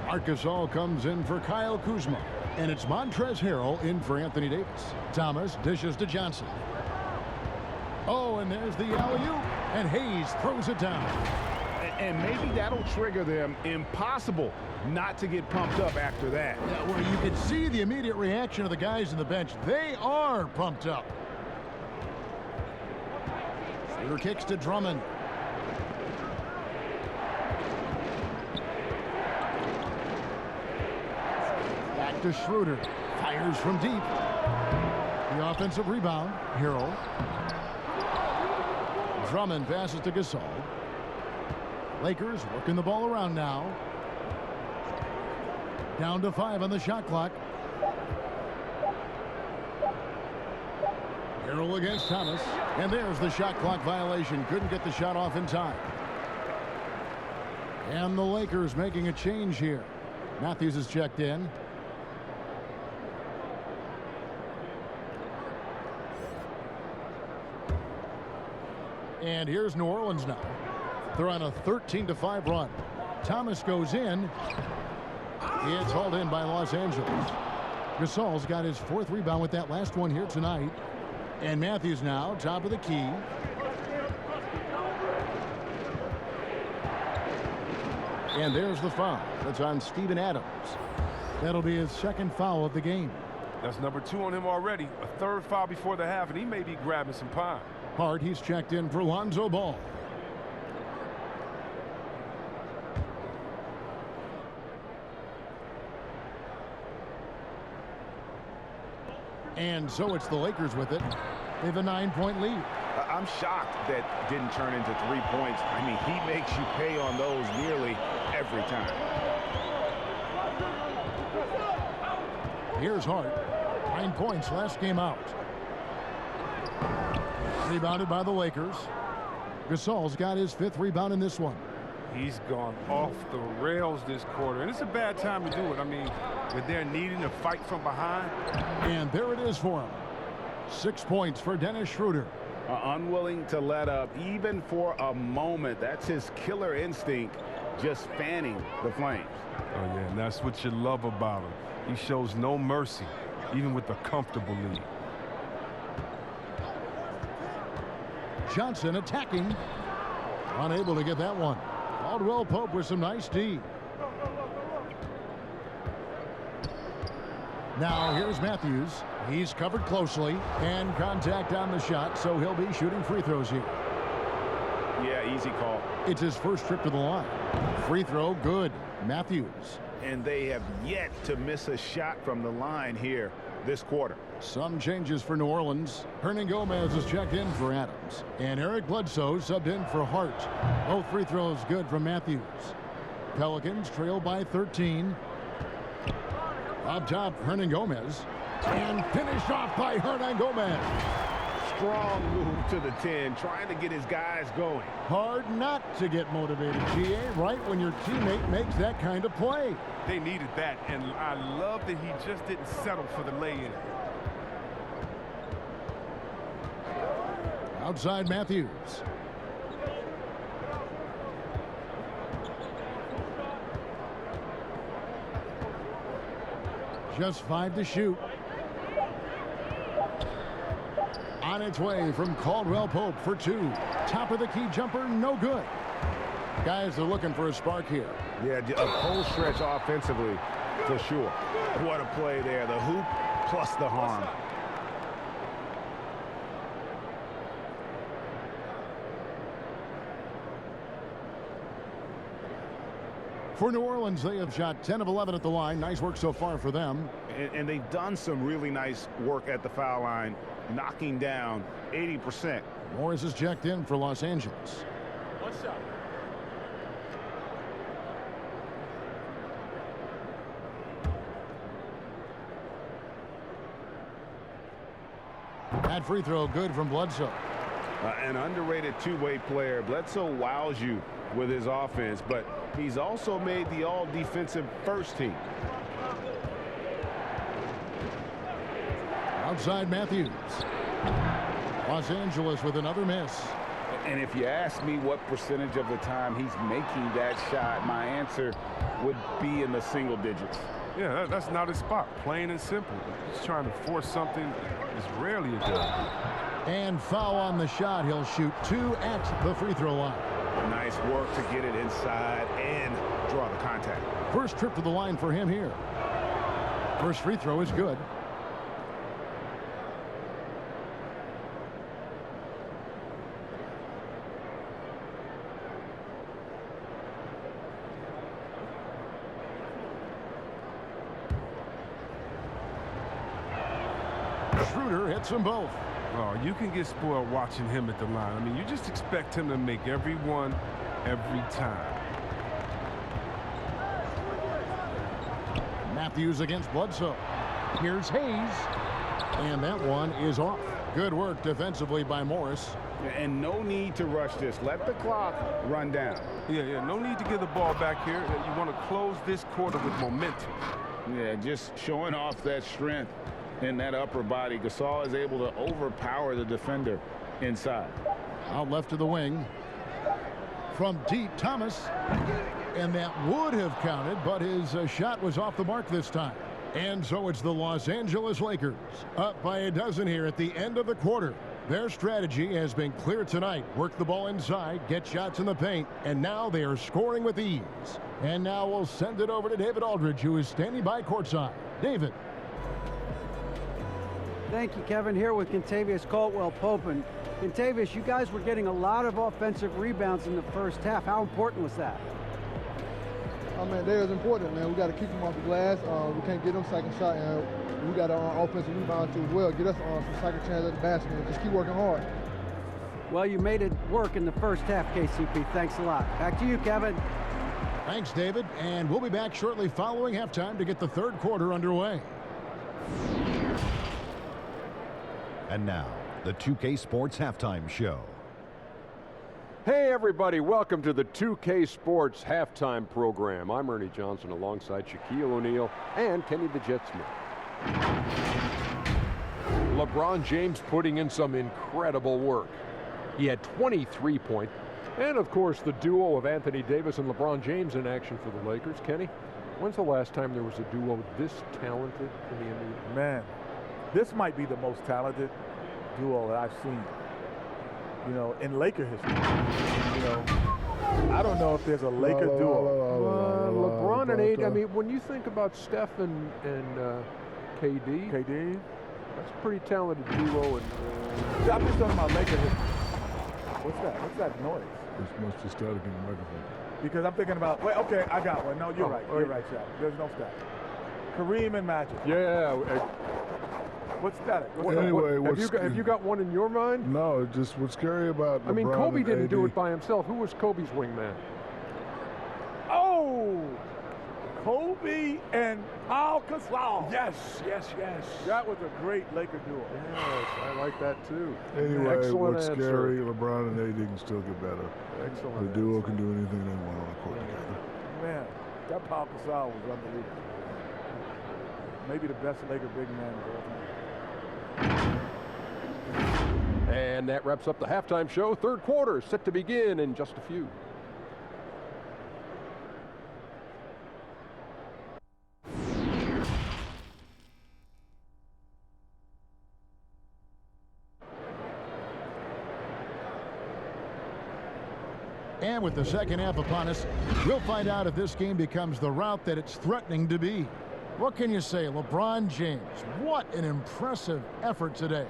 Speaker 1: Marc Gasol comes in for Kyle Kuzma. And it's Montrezl Harrell in for Anthony Davis. Thomas dishes to Johnson. Oh, and there's the alley-oop. And Hayes throws it down.
Speaker 5: And maybe that'll trigger them. Impossible not to get pumped up after that.
Speaker 1: Yeah, well, you can see the immediate reaction of the guys on the bench. They are pumped up. Schroeder kicks to Drummond. Back to Schroeder. Fires from deep. The offensive rebound. Harrell. Drummond passes to Gasol. Lakers working the ball around now. Down to 5 on the shot clock. Harrell against Thomas. And there's the shot clock violation. Couldn't get the shot off in time. And the Lakers making a change here. Matthews is checked in. And here's New Orleans now. They're on a 13-5 run. Thomas goes in. It's hauled in by Los Angeles. Gasol's got his 4th rebound with that last one here tonight. And Matthews now, top of the key. And there's the foul. That's on Steven Adams. That'll be his 2nd foul of the game.
Speaker 4: That's number 2 on him already. A 3rd foul before the half, and he may be grabbing some pine.
Speaker 1: Hart, he's checked in for Lonzo Ball. And so it's the Lakers with it. They have a 9-point lead.
Speaker 5: I'm shocked that didn't turn into 3 points. I mean, he makes you pay on those nearly every time.
Speaker 1: Here's Hart. 9 points last game out. Rebounded by the Lakers. Gasol's got his 5th rebound in this one.
Speaker 4: He's gone off the rails this quarter, and it's a bad time to do it. I mean, if they're needing to fight from behind.
Speaker 1: And there it is for him. 6 points for Dennis Schroeder.
Speaker 5: Unwilling to let up even for a moment. That's his killer instinct, just fanning the flames.
Speaker 4: Oh, yeah, and that's what you love about him. He shows no mercy, even with a comfortable lead.
Speaker 1: Johnson attacking. Unable to get that one. Caldwell Pope with some nice D. Now here's Matthews. He's covered closely and contact on the shot, so he'll be shooting free throws here.
Speaker 3: Yeah, easy call.
Speaker 1: It's his first trip to the line. Free throw, good. Matthews.
Speaker 3: And they have yet to miss a shot from the line here this quarter.
Speaker 1: Some changes for New Orleans. Hernangomez is checked in for Adams. And Eric Bledsoe subbed in for Hart. Both free throws good from Matthews. Pelicans trail by 13. Up top, Hernangomez. And finished off by Hernangomez.
Speaker 3: Strong move to the 10, trying to get his guys going.
Speaker 1: Hard not to get motivated, GA, right when your teammate makes that kind of play.
Speaker 4: They needed that, and I love that he just didn't settle for the lay-in.
Speaker 1: Outside Matthews. Just 5 to shoot. On its way from Caldwell Pope for 2. Top of the key jumper, no good. Guys are looking for a spark here.
Speaker 3: Yeah, a cold stretch offensively for sure. What a play there. The hoop plus the harm.
Speaker 1: For New Orleans, they have shot 10 of 11 at the line. Nice work so far for them.
Speaker 3: And they've done some really nice work at the foul line, knocking down 80%.
Speaker 1: Morris is checked in for Los Angeles.
Speaker 6: One shot.
Speaker 1: That free throw good from Bledsoe.
Speaker 3: An underrated two-way player. Bledsoe wows you with his offense, but he's also made the all-defensive first team.
Speaker 1: Outside Matthews. Los Angeles with another miss.
Speaker 3: And if you ask me what percentage of the time he's making that shot, my answer would be in the single digits.
Speaker 4: Yeah, that's not his spot. Plain and simple. He's trying to force something that's rarely a good.
Speaker 1: And foul on the shot. He'll shoot 2 at the free throw line.
Speaker 3: Nice work to get it inside and draw the contact.
Speaker 1: First trip to the line for him here. First free throw is good. Schroeder hits them both.
Speaker 4: Oh, you can get spoiled watching him at the line. I mean, you just expect him to make every one, every time.
Speaker 1: Matthews against Bledsoe. Here's Hayes. And that one is off. Good work defensively by Morris.
Speaker 3: And no need to rush this. Let the clock run down.
Speaker 4: Yeah, no need to get the ball back here. You want to close this quarter with momentum.
Speaker 3: Yeah, just showing off that strength in that upper body. Gasol is able to overpower the defender inside.
Speaker 1: Out left to the wing. From deep, Thomas. And that would have counted, but his shot was off the mark this time. And so it's the Los Angeles Lakers up by a dozen here at the end of the quarter. Their strategy has been clear tonight. Work the ball inside, get shots in the paint, and now they are scoring with ease. And now we'll send it over to David Aldridge, who is standing by courtside. David.
Speaker 2: Thank you, Kevin. Here with Kentavious Caldwell-Pope. And Kentavious, you guys were getting a lot of offensive rebounds in the first half. How important was that?
Speaker 8: I mean, that is important, man. We got to keep them off the glass. We can't get them second shot, and we got our offensive rebound too as well. Get us some second chance at the basket and just keep working hard.
Speaker 2: Well, you made it work in the first half, KCP. Thanks a lot. Back to you, Kevin.
Speaker 1: Thanks, David. And we'll be back shortly following halftime to get the third quarter underway.
Speaker 9: And now, the 2K Sports Halftime Show.
Speaker 10: Hey everybody, welcome to the 2K Sports Halftime Program. I'm Ernie Johnson alongside Shaquille O'Neal and Kenny the Jet Smith. LeBron James putting in some incredible work. He had 23 points. And of course the duo of Anthony Davis and LeBron James in action for the Lakers. Kenny, when's the last time there was a duo this talented in the NBA?
Speaker 11: Man, this might be the most talented duo that I've seen. you know, in Laker history. You know, I don't know if there's a Laker duo.
Speaker 10: LeBron and AD. I mean, when you think about Steph and KD, that's a pretty talented duo. And
Speaker 11: I'm just talking about Laker history. What's that? What's that noise?
Speaker 12: It's much too static in the microphone.
Speaker 11: Because I'm thinking about, wait, okay, I got one. No, you're right. You're right, Shaq. There's no static. Kareem and Magic.
Speaker 10: Yeah.
Speaker 11: What's static?
Speaker 12: Anyway,
Speaker 10: have you got one in your mind?
Speaker 12: No, just what's scary about LeBron,
Speaker 10: I mean, Kobe
Speaker 12: and
Speaker 10: didn't
Speaker 12: AD.
Speaker 10: do it by himself. Who was Kobe's wingman?
Speaker 11: Oh! Kobe and Al Gasol.
Speaker 10: Yes.
Speaker 11: That was a great Laker duo.
Speaker 10: Yes, I like that too.
Speaker 12: Anyway,
Speaker 10: Excellent
Speaker 12: what's
Speaker 10: answer.
Speaker 12: scary, LeBron and AD can still get better.
Speaker 10: Excellent
Speaker 12: The duo can do anything they want on the court together.
Speaker 11: Man, that Al Gasol was unbelievable. Maybe the best Laker big man of all time.
Speaker 10: And that wraps up the halftime show. Third quarter set to begin in just a few.
Speaker 1: And with the second half upon us, we'll find out if this game becomes the route that it's threatening to be. What can you say, LeBron James? What an impressive effort today.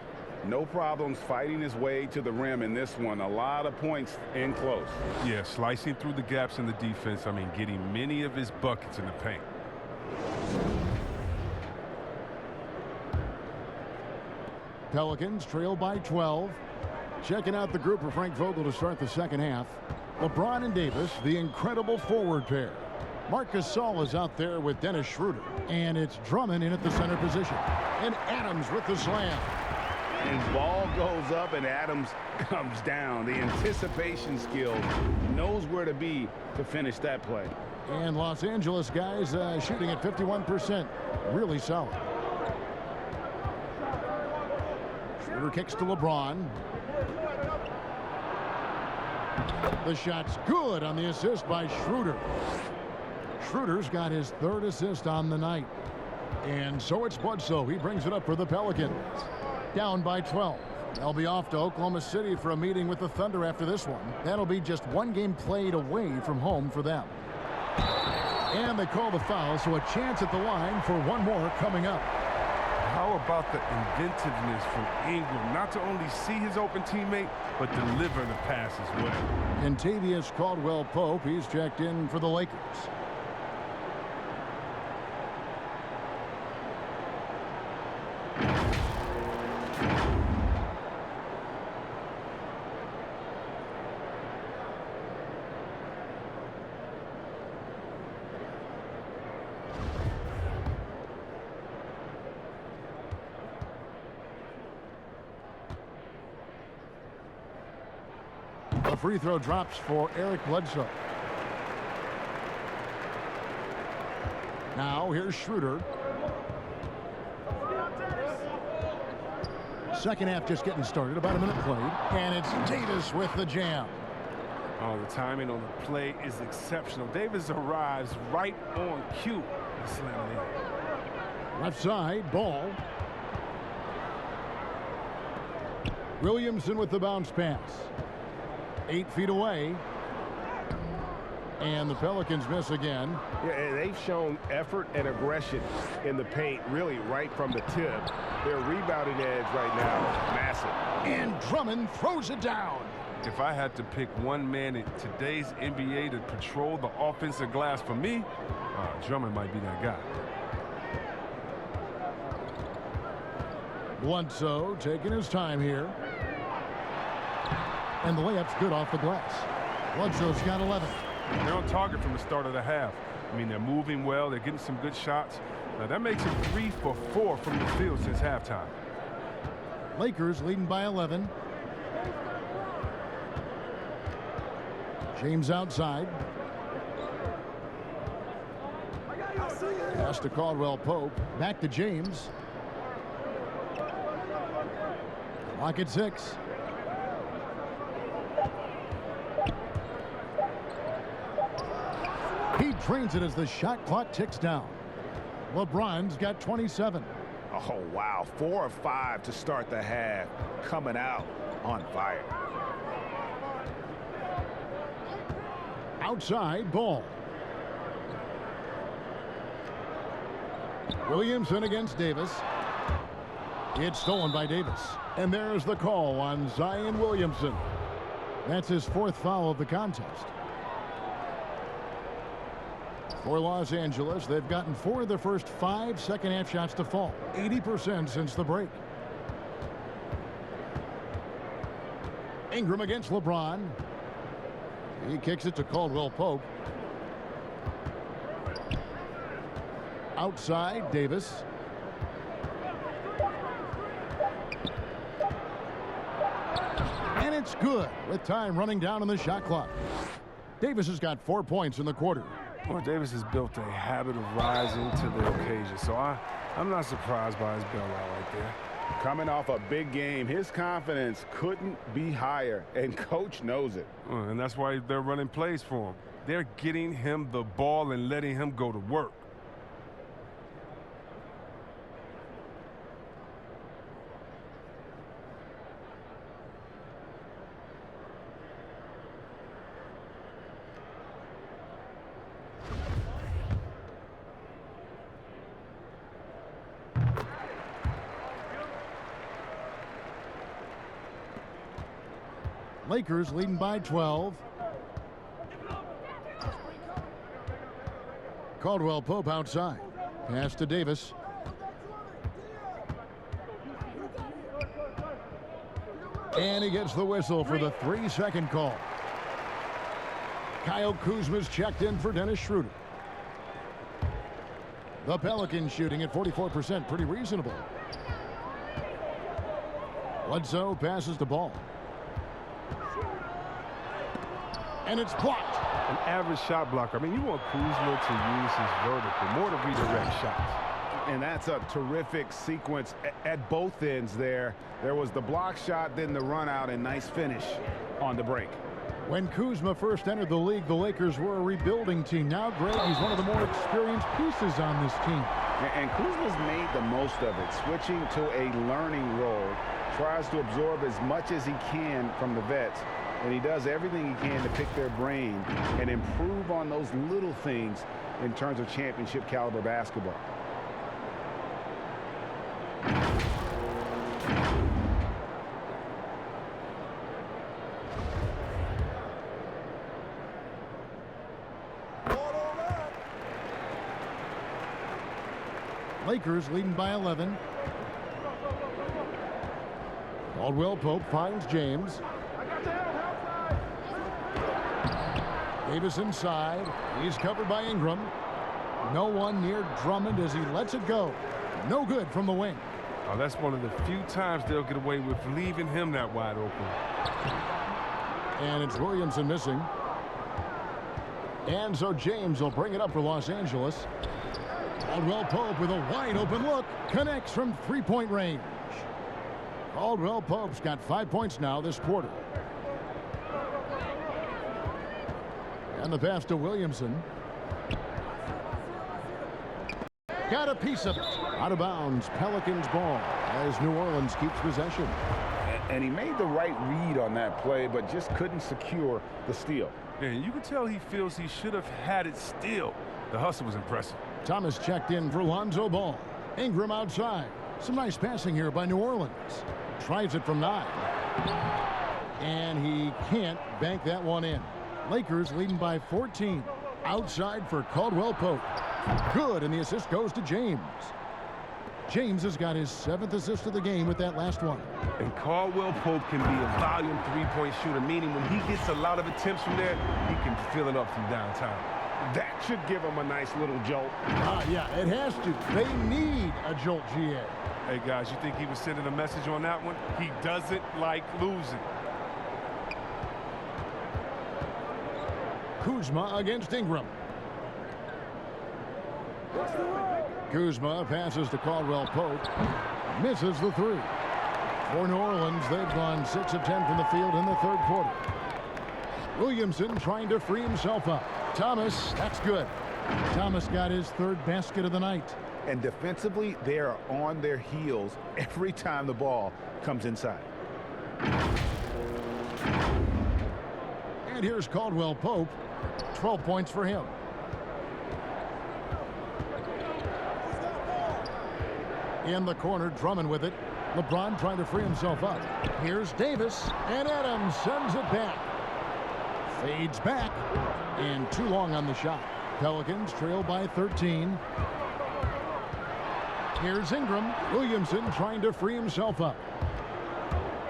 Speaker 5: No problems fighting his way to the rim in this one. A lot of points in close.
Speaker 4: Yeah, slicing through the gaps in the defense. I mean, getting many of his buckets in the paint.
Speaker 1: Pelicans trail by 12. Checking out the group for Frank Vogel to start the second half. LeBron and Davis, the incredible forward pair. Marc Gasol is out there with Dennis Schroeder. And it's Drummond in at the center position. And Adams with the slam.
Speaker 5: And ball goes up and Adams comes down. The anticipation skill, knows where to be to finish that play.
Speaker 1: And Los Angeles guys shooting at 51%. Really solid. Schroeder kicks to LeBron. The shot's good on the assist by Schroeder. Schroeder's got his third assist on the night. And so it's Bledsoe. He brings it up for the Pelicans. Down by 12. They'll be off to Oklahoma City for a meeting with the Thunder after this one. That'll be just one game played away from home for them. And they call the foul, so a chance at the line for one more coming up.
Speaker 4: How about the inventiveness from Ingram? Not to only see his open teammate, but deliver the pass as well.
Speaker 1: Kentavious Caldwell-Pope, he's checked in for the Lakers. A free throw drops for Eric Bledsoe. Now here's Schroeder. Second half just getting started, about a minute played. And it's Davis with the jam.
Speaker 4: Oh, the timing on the play is exceptional. Davis arrives right on cue.
Speaker 1: Left side, ball. Williamson with the bounce pass. 8 feet away. And the Pelicans miss again.
Speaker 13: Yeah, and they've shown effort and aggression in the paint, really right from the tip. Their rebounding edge right now is massive.
Speaker 1: And Drummond throws it down.
Speaker 4: If I had to pick one man in today's NBA to patrol the offensive glass for me, Drummond might be that guy.
Speaker 1: Bledsoe taking his time here. And the layup's good off the glass. Bledsoe's got 11.
Speaker 4: They're on target from the start of the half. I mean, they're moving well. They're getting some good shots. Now, that makes them 3 for 4 from the field since halftime.
Speaker 1: Lakers leading by 11. James outside. Pass to Caldwell-Pope. Back to James. Clock at 6. He drains it as the shot clock ticks down. LeBron's got 27.
Speaker 3: Oh, wow. 4 of 5 to start the half. Coming out on fire.
Speaker 1: Outside ball. Williamson against Davis. It's stolen by Davis. And there's the call on Zion Williamson. That's his 4th foul of the contest. For Los Angeles, they've gotten 4 of their first 5 second-half shots to fall. 80% since the break. Ingram against LeBron. He kicks it to Caldwell Pope. Outside, Davis. And it's good with time running down on the shot clock. Davis has got 4 points in the quarter.
Speaker 4: Well, Davis has built a habit of rising to the occasion, so I'm not surprised by his bailout right there.
Speaker 5: Coming off a big game, his confidence couldn't be higher, and coach knows it.
Speaker 4: And that's why they're running plays for him. They're getting him the ball and letting him go to work.
Speaker 1: Lakers leading by 12. Caldwell Pope outside. Pass to Davis. And he gets the whistle for the 3-second call. Kyle Kuzma's checked in for Dennis Schroeder. The Pelicans shooting at 44%, pretty reasonable. Bledsoe passes the ball. And it's blocked.
Speaker 4: An average shot blocker. I mean, you want Kuzma to use his vertical more to redirect shots.
Speaker 5: And that's a terrific sequence at both ends there. There was the block shot, then the run out, and nice finish on the break.
Speaker 1: When Kuzma first entered the league, the Lakers were a rebuilding team. Now, Greg, he's one of the more experienced pieces on this team.
Speaker 5: And Kuzma's made the most of it, switching to a learning role. Tries to absorb as much as he can from the vets. And he does everything he can to pick their brain and improve on those little things in terms of championship caliber basketball.
Speaker 1: Lakers leading by 11. Caldwell Pope finds James. Davis inside. He's covered by Ingram. No one near Drummond as he lets it go. No good from the wing.
Speaker 4: Oh, that's one of the few times they'll get away with leaving him that wide open.
Speaker 1: And it's Williamson missing. And so James will bring it up for Los Angeles. Caldwell Pope with a wide open look. Connects from 3-point range. Caldwell Pope's got 5 points now this quarter. And the pass to Williamson. Got a piece of it. Out of bounds, Pelicans ball as New Orleans keeps possession.
Speaker 5: And he made the right read on that play, but just couldn't secure the steal.
Speaker 4: And you can tell he feels he should have had it still. The hustle was impressive.
Speaker 1: Thomas checked in for Lonzo Ball. Ingram outside. Some nice passing here by New Orleans. Tries it from 9. And he can't bank that one in. Lakers leading by 14. Outside for Caldwell Pope. Good, and the assist goes to James. James has got his 7th assist of the game with that last one.
Speaker 4: And Caldwell Pope can be a volume 3-point shooter, meaning when he gets a lot of attempts from there, he can fill it up from downtown.
Speaker 5: That should give him a nice little jolt.
Speaker 1: Yeah, it has to. They need a jolt, GA.
Speaker 4: Hey, guys, you think he was sending a message on that one? He doesn't like losing.
Speaker 1: Kuzma against Ingram. Kuzma passes to Caldwell Pope. Misses the 3. For New Orleans, they've gone 6 of 10 from the field in the 3rd quarter. Williamson trying to free himself up. Thomas, that's good. Thomas got his 3rd basket of the night.
Speaker 3: And defensively, they are on their heels every time the ball comes inside.
Speaker 1: And here's Caldwell Pope. 12 points for him. In the corner, Drummond with it. LeBron trying to free himself up. Here's Davis, and Adams sends it back. Fades back, and too long on the shot. Pelicans trail by 13. Here's Ingram. Williamson trying to free himself up.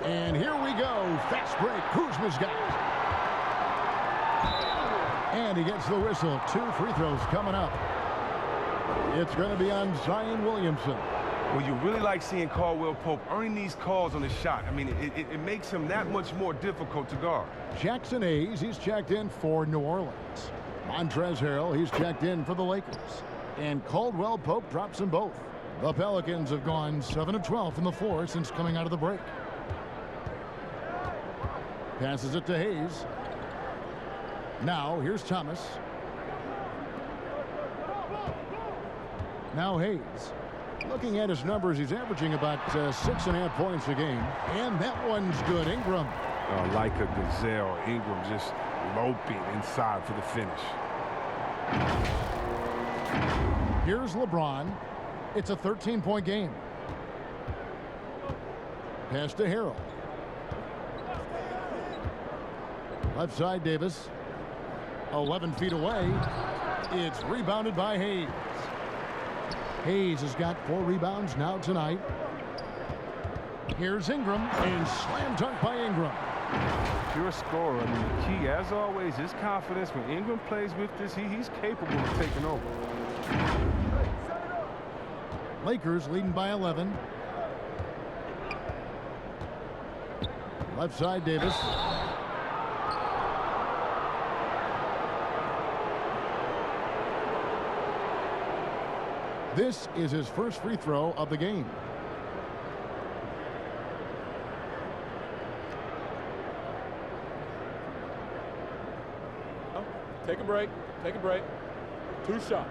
Speaker 1: And here we go. Fast break. Kuzma's got it. And he gets the whistle. 2 free throws coming up. It's going to be on Zion Williamson.
Speaker 4: Well, you really like seeing Caldwell Pope earning these calls on the shot. I mean, it makes him that much more difficult to guard.
Speaker 1: Jackson Hayes, he's checked in for New Orleans. Montrezl Harrell, he's checked in for the Lakers. And Caldwell Pope drops them both. The Pelicans have gone 7 of 12 from the floor since coming out of the break. Passes it to Hayes. Now, here's Thomas. Now Hayes. Looking at his numbers, he's averaging about 6.5 points a game. And that one's good. Ingram.
Speaker 4: Like a gazelle, Ingram just loping inside for the finish.
Speaker 1: Here's LeBron. It's a 13-point game. Pass to Harrell. Left side, Davis. 11 feet away. It's rebounded by Hayes. Hayes has got 4 rebounds now tonight. Here's Ingram, and slam dunk by Ingram.
Speaker 4: Pure scorer. I mean, the key, as always, is confidence. When Ingram plays with this, he's capable of taking over.
Speaker 1: Lakers leading by 11. Left side, Davis. This is his first free throw of the game.
Speaker 6: Take a break. Take a break. 2 shots.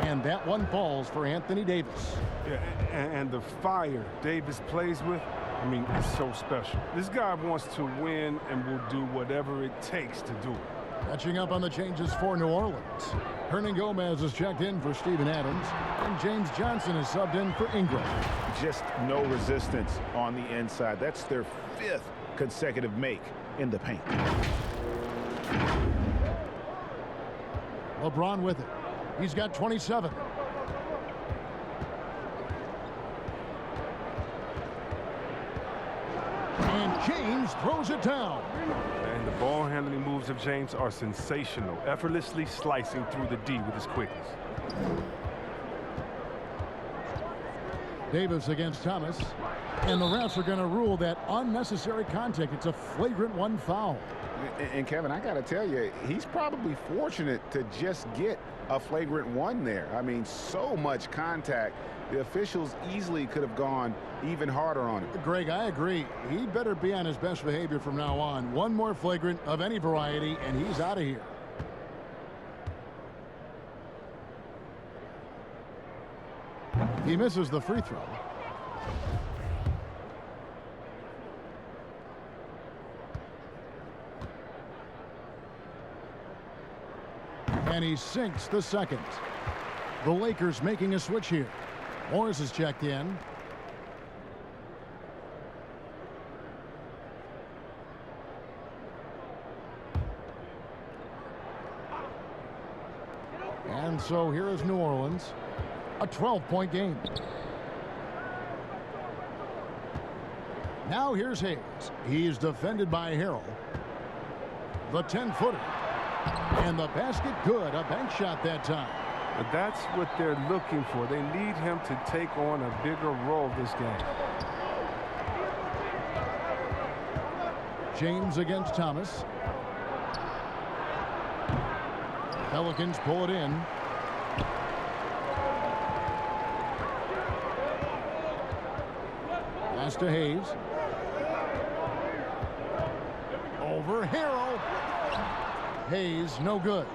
Speaker 1: And that one falls for Anthony Davis.
Speaker 4: Yeah, and the fire Davis plays with, I mean, it's so special. This guy wants to win and will do whatever it takes to do it.
Speaker 1: Catching up on the changes for New Orleans. Hernan Gomez is checked in for Steven Adams, and James Johnson is subbed in for Ingram.
Speaker 3: Just no resistance on the inside. That's their 5th consecutive make in the paint.
Speaker 1: LeBron with it. He's got 27. And James throws it down.
Speaker 4: And the ball handling moves of James are sensational, effortlessly slicing through the D with his quickness.
Speaker 1: Davis against Thomas. And the refs are going to rule that unnecessary contact. It's a flagrant 1 foul.
Speaker 3: And Kevin, I got to tell you, he's probably fortunate to just get a flagrant 1 there. I mean, so much contact. The officials easily could have gone even harder on him.
Speaker 1: Greg, I agree. He better be on his best behavior from now on. 1 more flagrant of any variety, and he's out of here. He misses the free throw. And he sinks the second. The Lakers making a switch here. Morris is checked in. And so here is New Orleans. A 12-point game. Now here's Hayes. He's defended by Harrell. The 10-footer. And the basket good. A bank shot that time.
Speaker 4: But that's what they're looking for. They need him to take on a bigger role this game.
Speaker 1: James against Thomas. Pelicans pull it in. Pass to Hayes. over Harrell. Hayes, no good.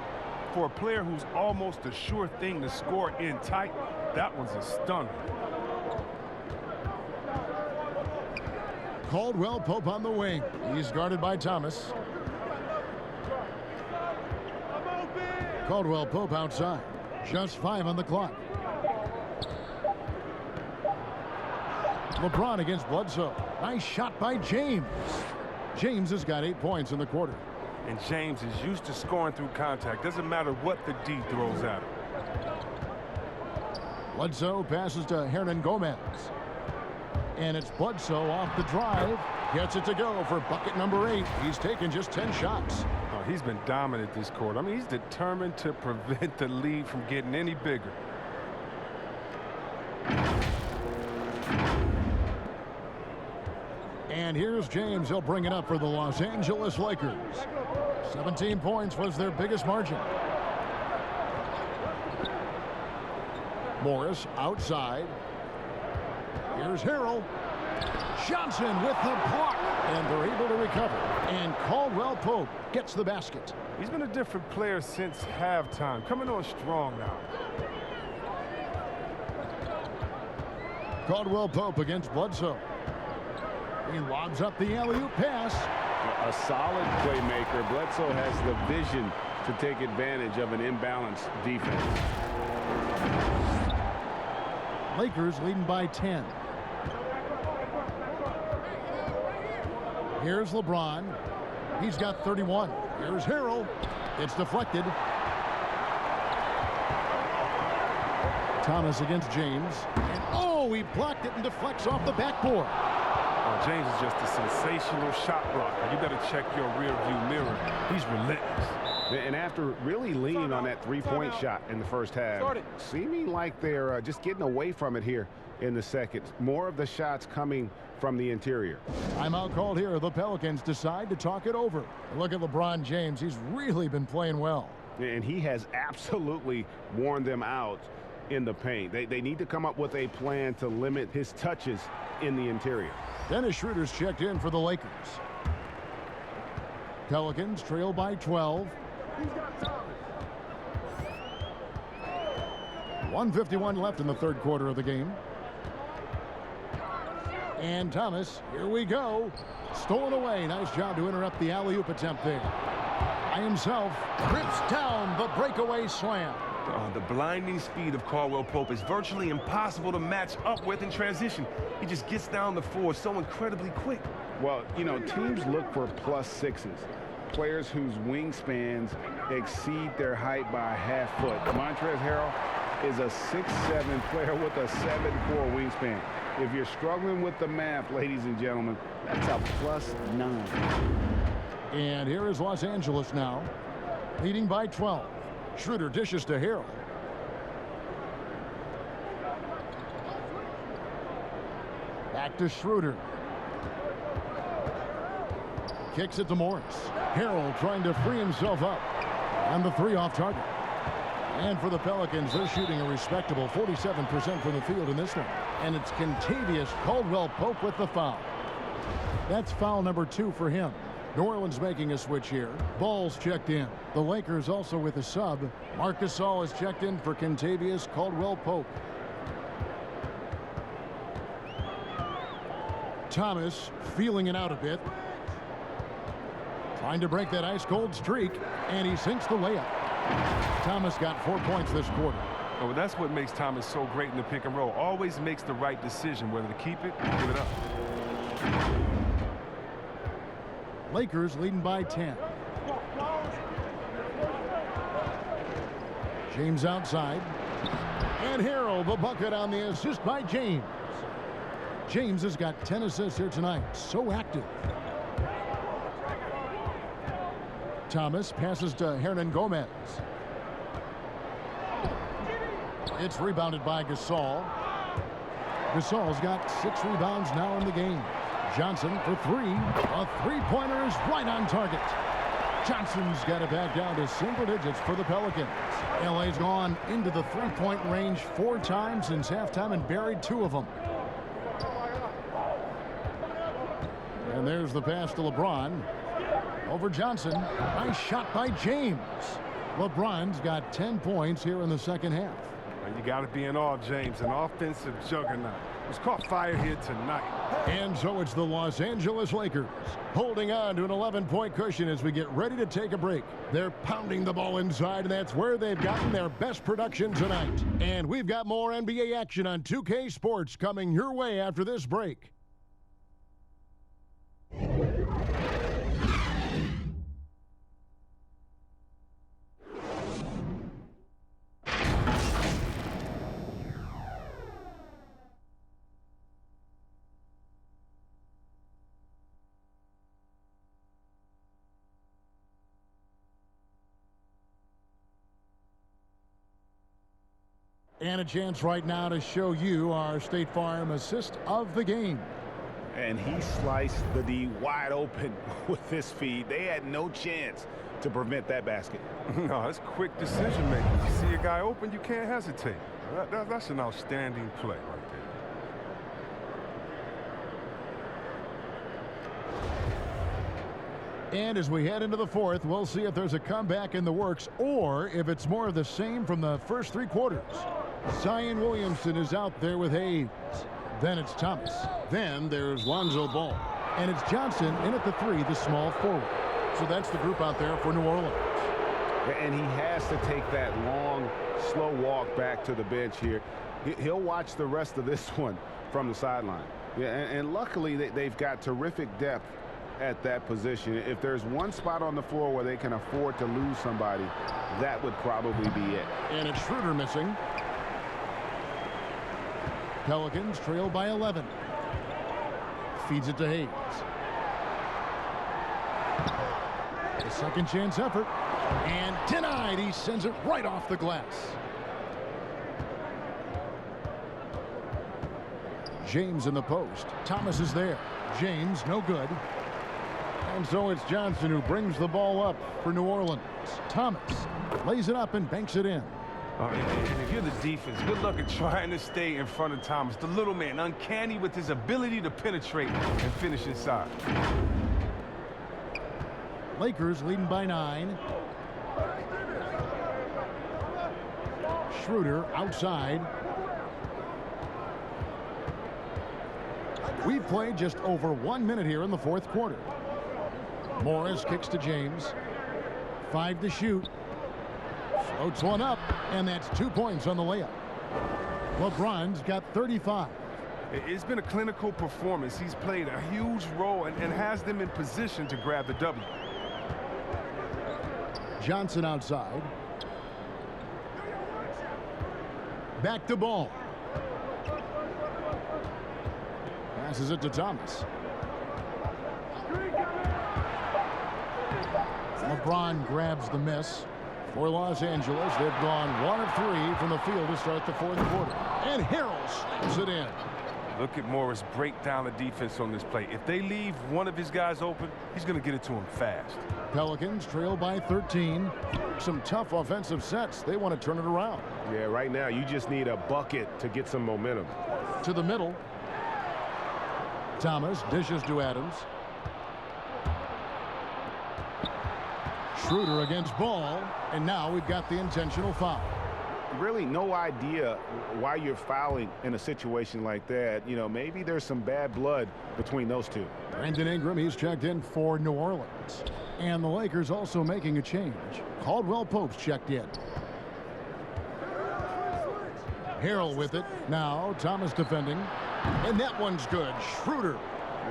Speaker 4: For a player who's almost a sure thing to score in tight, that one's a stunner.
Speaker 1: Caldwell Pope on the wing. He's guarded by Thomas. Caldwell Pope outside. Just 5 on the clock. LeBron against Bledsoe. Nice shot by James. James has got 8 points in the quarter.
Speaker 4: And James is used to scoring through contact. Doesn't matter what the D throws at him.
Speaker 1: Bledsoe passes to Hernan Gomez. And it's Bledsoe off the drive. Gets it to go for bucket number 8. He's taken just 10 shots.
Speaker 4: Oh, he's been dominant this quarter. I mean, he's determined to prevent the lead from getting any bigger.
Speaker 1: And here's James. He'll bring it up for the Los Angeles Lakers. 17 points was their biggest margin. Morris outside. Here's Harrell. Johnson with the block. And they're able to recover. And Caldwell Pope gets the basket.
Speaker 4: He's been a different player since halftime. Coming on strong now.
Speaker 1: Caldwell Pope against Bledsoe. He lobs up the alley-oop pass.
Speaker 5: A solid playmaker. Bledsoe has the vision to take advantage of an imbalanced defense.
Speaker 1: Lakers leading by 10. Here's LeBron. He's got 31. Here's Harrell. It's deflected. Thomas against James. And oh, he blocked it and deflects off the backboard.
Speaker 4: Oh, James is just a sensational shot blocker. You better check your rearview mirror. He's relentless.
Speaker 5: And after really leaning on that three-point shot in the first half, seeming like they're just getting away from it here in the second. More of the shots coming from the interior.
Speaker 1: Timeout called here. The Pelicans decide to talk it over. Look at LeBron James. He's really been playing well.
Speaker 5: And he has absolutely worn them out in the paint. They need to come up with a plan to limit his touches in the interior.
Speaker 1: Dennis Schroeder's checked in for the Lakers. Pelicans trail by 12. 1:51 left in the third quarter of the game. And Thomas, here we go. Stolen away. Nice job to interrupt the alley-oop attempt there. By himself, rips down the breakaway slam.
Speaker 14: The blinding speed of Caldwell Pope is virtually impossible to match up with in transition. He just gets down the floor so incredibly quick.
Speaker 5: Well, you know, teams look for +6s. Players whose wingspans exceed their height by a half foot. Montrezl Harrell is a 6'7" player with a 7'4" wingspan. If you're struggling with the math, ladies and gentlemen, that's a +9.
Speaker 1: And here is Los Angeles now, leading by 12. Schroeder dishes to Harrell. Back to Schroeder. Kicks it to Morris. Harrell trying to free himself up. And the 3 off target. And for the Pelicans, they're shooting a respectable 47% from the field in this one. And it's Kentavious Caldwell Pope with the foul. That's foul number 2 for him. New Orleans making a switch here. Ball's checked in. The Lakers also with a sub. Marc Gasol is checked in for Kentavious Caldwell Pope. Thomas feeling it out a bit. Trying to break that ice-cold streak, and he sinks the layup. Thomas got 4 points this quarter.
Speaker 4: Oh, that's what makes Thomas so great in the pick and roll. Always makes the right decision, whether to keep it or give it up.
Speaker 1: Lakers leading by 10. James outside. And Harrell, the bucket on the assist by James. James has got 10 assists here tonight. So active. Thomas passes to Hernan Gomez. It's rebounded by Gasol. Gasol's got 6 rebounds now in the game. Johnson for 3. A three-pointer is right on target. Johnson's got it back down to single digits for the Pelicans. LA's gone into the three-point range 4 times since halftime and buried 2 of them. And there's the pass to LeBron. Over Johnson. Nice shot by James. LeBron's got 10 points here in the second half.
Speaker 4: And you got to be in awe, James, an offensive juggernaut. It's caught fire here tonight.
Speaker 1: And so it's the Los Angeles Lakers holding on to an 11-point cushion as we get ready to take a break. They're pounding the ball inside, and that's where they've gotten their best production tonight. And we've got more NBA action on 2K Sports coming your way after this break. And a chance right now to show you our State Farm assist of the game.
Speaker 5: And he sliced the D wide open with this feed. They had no chance to prevent that basket.
Speaker 4: No, that's quick decision making. You see a guy open, you can't hesitate. That's an outstanding play right
Speaker 1: there. And as we head into the fourth, we'll see if there's a comeback in the works or if it's more of the same from the first 3 quarters. Zion Williamson is out there with Hayes. Then it's Thomas. Then there's Lonzo Ball. And it's Johnson in at the 3, the small forward. So that's the group out there for New Orleans.
Speaker 5: And he has to take that long, slow walk back to the bench here. He'll watch the rest of this one from the sideline. Yeah, and luckily they've got terrific depth at that position. If there's one spot on the floor where they can afford to lose somebody, that would probably be it.
Speaker 1: And it's Schroeder missing. Pelicans trail by 11. Feeds it to Hayes. A second chance effort. And denied. He sends it right off the glass. James in the post. Thomas is there. James, no good. And so it's Johnson who brings the ball up for New Orleans. Thomas lays it up and banks it in.
Speaker 14: And if you're the defense, good luck at trying to stay in front of Thomas. The little man, uncanny with his ability to penetrate and finish inside.
Speaker 1: Lakers leading by 9. Schroeder outside. We've played just over 1 minute here in the fourth quarter. Morris kicks to James. 5 to shoot. Floats one up, and that's 2 points on the layup. LeBron's got 35.
Speaker 4: It's been a clinical performance. He's played a huge role and has them in position to grab the W.
Speaker 1: Johnson outside. Back to Ball. Passes it to Thomas. LeBron grabs the miss. For Los Angeles, they've gone 1 of 3 from the field to start the fourth quarter. And Harrell slams it in.
Speaker 4: Look at Morris break down the defense on this play. If they leave one of his guys open, he's going to get it to him fast.
Speaker 1: Pelicans trail by 13. Some tough offensive sets. They want to turn it around.
Speaker 13: Yeah, right now you just need a bucket to get some momentum.
Speaker 1: To the middle. Thomas dishes to Adams. Schroeder against Ball, and now we've got the intentional foul.
Speaker 5: Really no idea why you're fouling in a situation like that. You know, maybe there's some bad blood between those two.
Speaker 1: Brandon Ingram, he's checked in for New Orleans. And the Lakers also making a change. Caldwell Pope's checked in. Harrell with it. Now Thomas defending. And that one's good. Schroeder.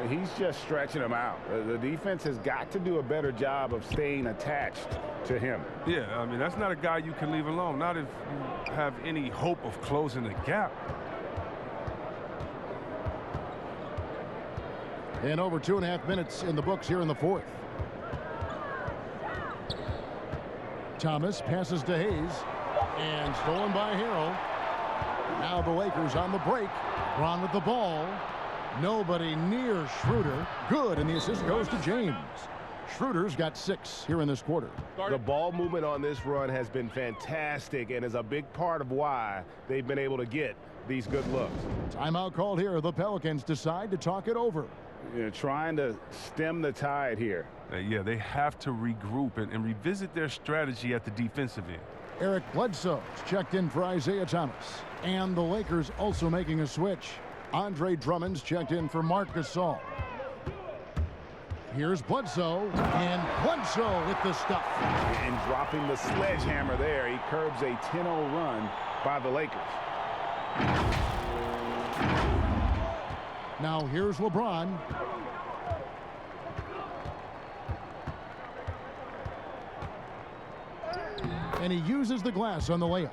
Speaker 5: He's just stretching him out. The defense has got to do a better job of staying attached to him.
Speaker 4: Yeah, I mean, that's not a guy you can leave alone. Not if you have any hope of closing the gap.
Speaker 1: And over 2.5 minutes in the books here in the fourth. Thomas passes to Hayes. And stolen by Harrell. Now the Lakers on the break. Ron with the ball. Nobody near Schroeder. Good, and the assist goes to James. Schroeder's got 6 here in this quarter.
Speaker 13: The ball movement on this run has been fantastic and is a big part of why they've been able to get these good looks.
Speaker 1: Timeout called here. The Pelicans decide to talk it over.
Speaker 5: You know, trying to stem the tide here.
Speaker 4: Yeah, they have to regroup and revisit their strategy at the defensive end.
Speaker 1: Eric Bledsoe's checked in for Isaiah Thomas. And the Lakers also making a switch. Andre Drummond's checked in for Marc Gasol. Here's Bledsoe, and Bledsoe with the stuff.
Speaker 3: And dropping the sledgehammer there, he curbs a 10-0 run by the Lakers.
Speaker 1: Now here's LeBron. And he uses the glass on the layup.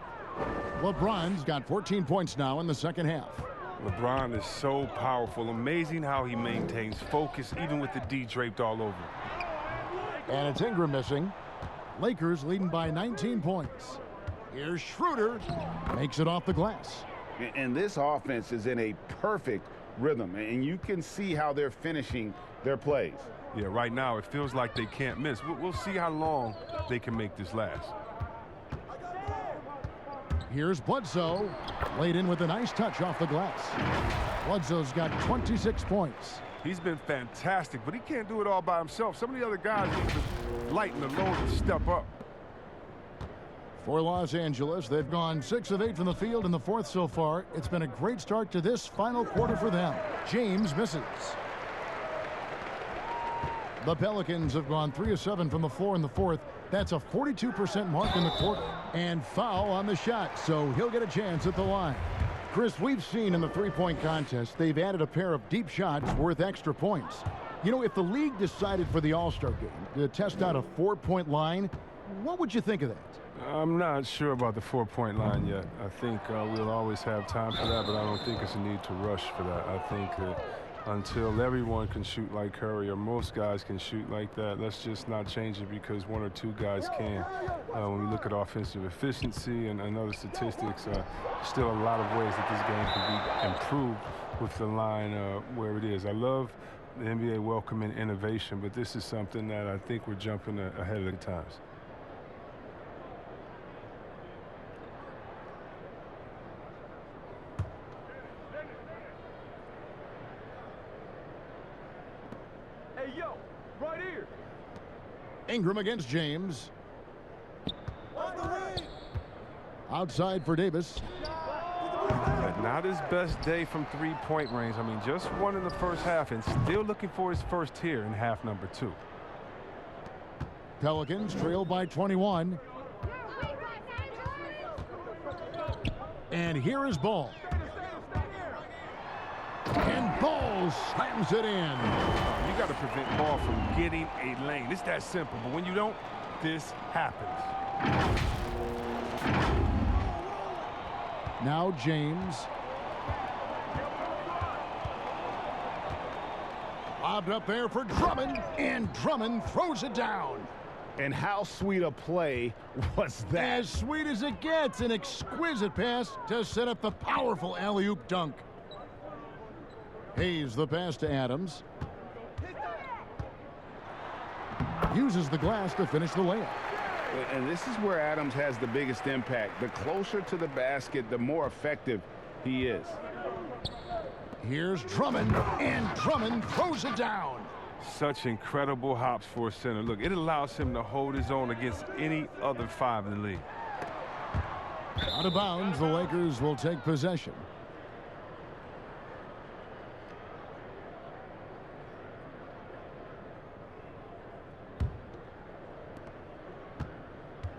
Speaker 1: LeBron's got 14 points now in the second half.
Speaker 4: LeBron is so powerful. Amazing how he maintains focus even with the D draped all over.
Speaker 1: And it's Ingram missing. Lakers leading by 19 points. Here's Schroeder. Makes it off the glass.
Speaker 3: And this offense is in a perfect rhythm. And you can see how they're finishing their plays.
Speaker 4: Yeah, right now it feels like they can't miss. We'll see how long they can make this last.
Speaker 1: Here's Bledsoe, laid in with a nice touch off the glass. Bledsoe's got 26 points.
Speaker 4: He's been fantastic, but he can't do it all by himself. Some of the other guys need to lighten the load and step up.
Speaker 1: For Los Angeles, they've gone 6 of 8 from the field in the fourth so far. It's been a great start to this final quarter for them. James misses. The Pelicans have gone 3 of 7 from the floor in the fourth. That's a 42% mark in the quarter. And foul on the shot, so he'll get a chance at the line. Chris, we've seen in the three-point contest, they've added a pair of deep shots worth extra points. You know, if the league decided for the All-Star game to test out a 4-point line, what would you think of that?
Speaker 4: I'm not sure about the 4-point line yet. I think we'll always have time for that, but I don't think it's a need to rush for that. I think that until everyone can shoot like Curry or most guys can shoot like that, let's just not change it because one or two guys can. When we look at offensive efficiency and other statistics, still a lot of ways that this game can be improved with the line where it is. I love the NBA welcoming innovation, but this is something that I think we're jumping ahead of the times.
Speaker 1: Ingram against James. Outside for Davis.
Speaker 4: Not his best day from three-point range. I mean, just one in the first half and still looking for his first here in half number 2.
Speaker 1: Pelicans trail by 21. And here is Ball. And Ball slams it in.
Speaker 4: You got to prevent Ball from getting a lane. It's that simple. But when you don't, this happens.
Speaker 1: Now James. Lobbed up there for Drummond. And Drummond throws it down.
Speaker 3: And how sweet a play was that?
Speaker 1: As sweet as it gets. An exquisite pass to set up the powerful alley-oop dunk. Hayes the pass to Adams. Uses the glass to finish the layup.
Speaker 3: And this is where Adams has the biggest impact. The closer to the basket, the more effective he is.
Speaker 1: Here's Drummond, and Drummond throws it down.
Speaker 4: Such incredible hops for a center. Look, it allows him to hold his own against any other 5 in the league.
Speaker 1: Out of bounds, the Lakers will take possession.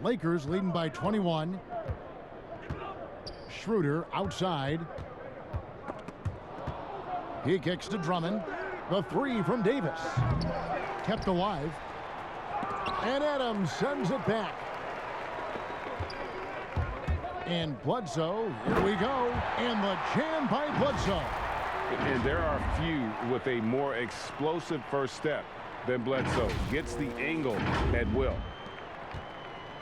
Speaker 1: Lakers leading by 21. Schroeder outside. He kicks to Drummond. The 3 from Davis. Kept alive. And Adams sends it back. And Bledsoe, here we go. And the jam by Bledsoe.
Speaker 3: And there are few with a more explosive first step than Bledsoe. Gets the angle at will.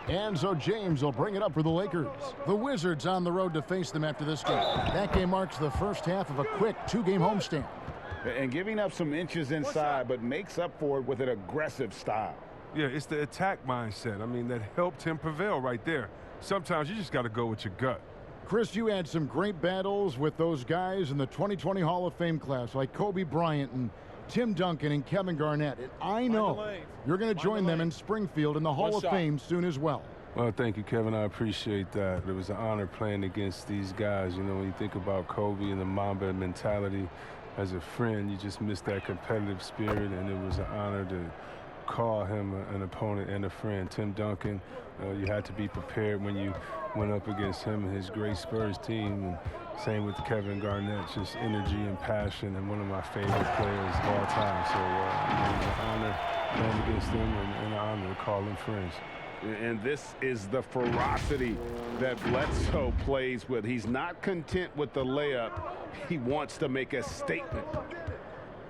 Speaker 1: And so James will bring it up for the Lakers. The Wizards on the road to face them after this game. That game marks the first half of a quick 2-game homestand.
Speaker 3: And giving up some inches inside, but makes up for it with an aggressive style.
Speaker 4: Yeah, it's the attack mindset. I mean, that helped him prevail right there. Sometimes you just got to go with your gut.
Speaker 1: Chris, you had some great battles with those guys in the 2020 Hall of Fame class, like Kobe Bryant and Tim Duncan and Kevin Garnett. And I know you're going to join them in Springfield in the Hall of Fame soon as well.
Speaker 4: Well, thank you, Kevin. I appreciate that. It was an honor playing against these guys. You know, when you think about Kobe and the Mamba mentality, as a friend, you just miss that competitive spirit, and it was an honor to call him an opponent and a friend. Tim Duncan, you had to be prepared when you went up against him and his great Spurs team. And same with Kevin Garnett, just energy and passion, and one of my favorite players of all time. So it was an honor playing against them, and an honor to call them friends.
Speaker 5: And this is the ferocity that Bledsoe plays with. He's not content with the layup. He wants to make a statement.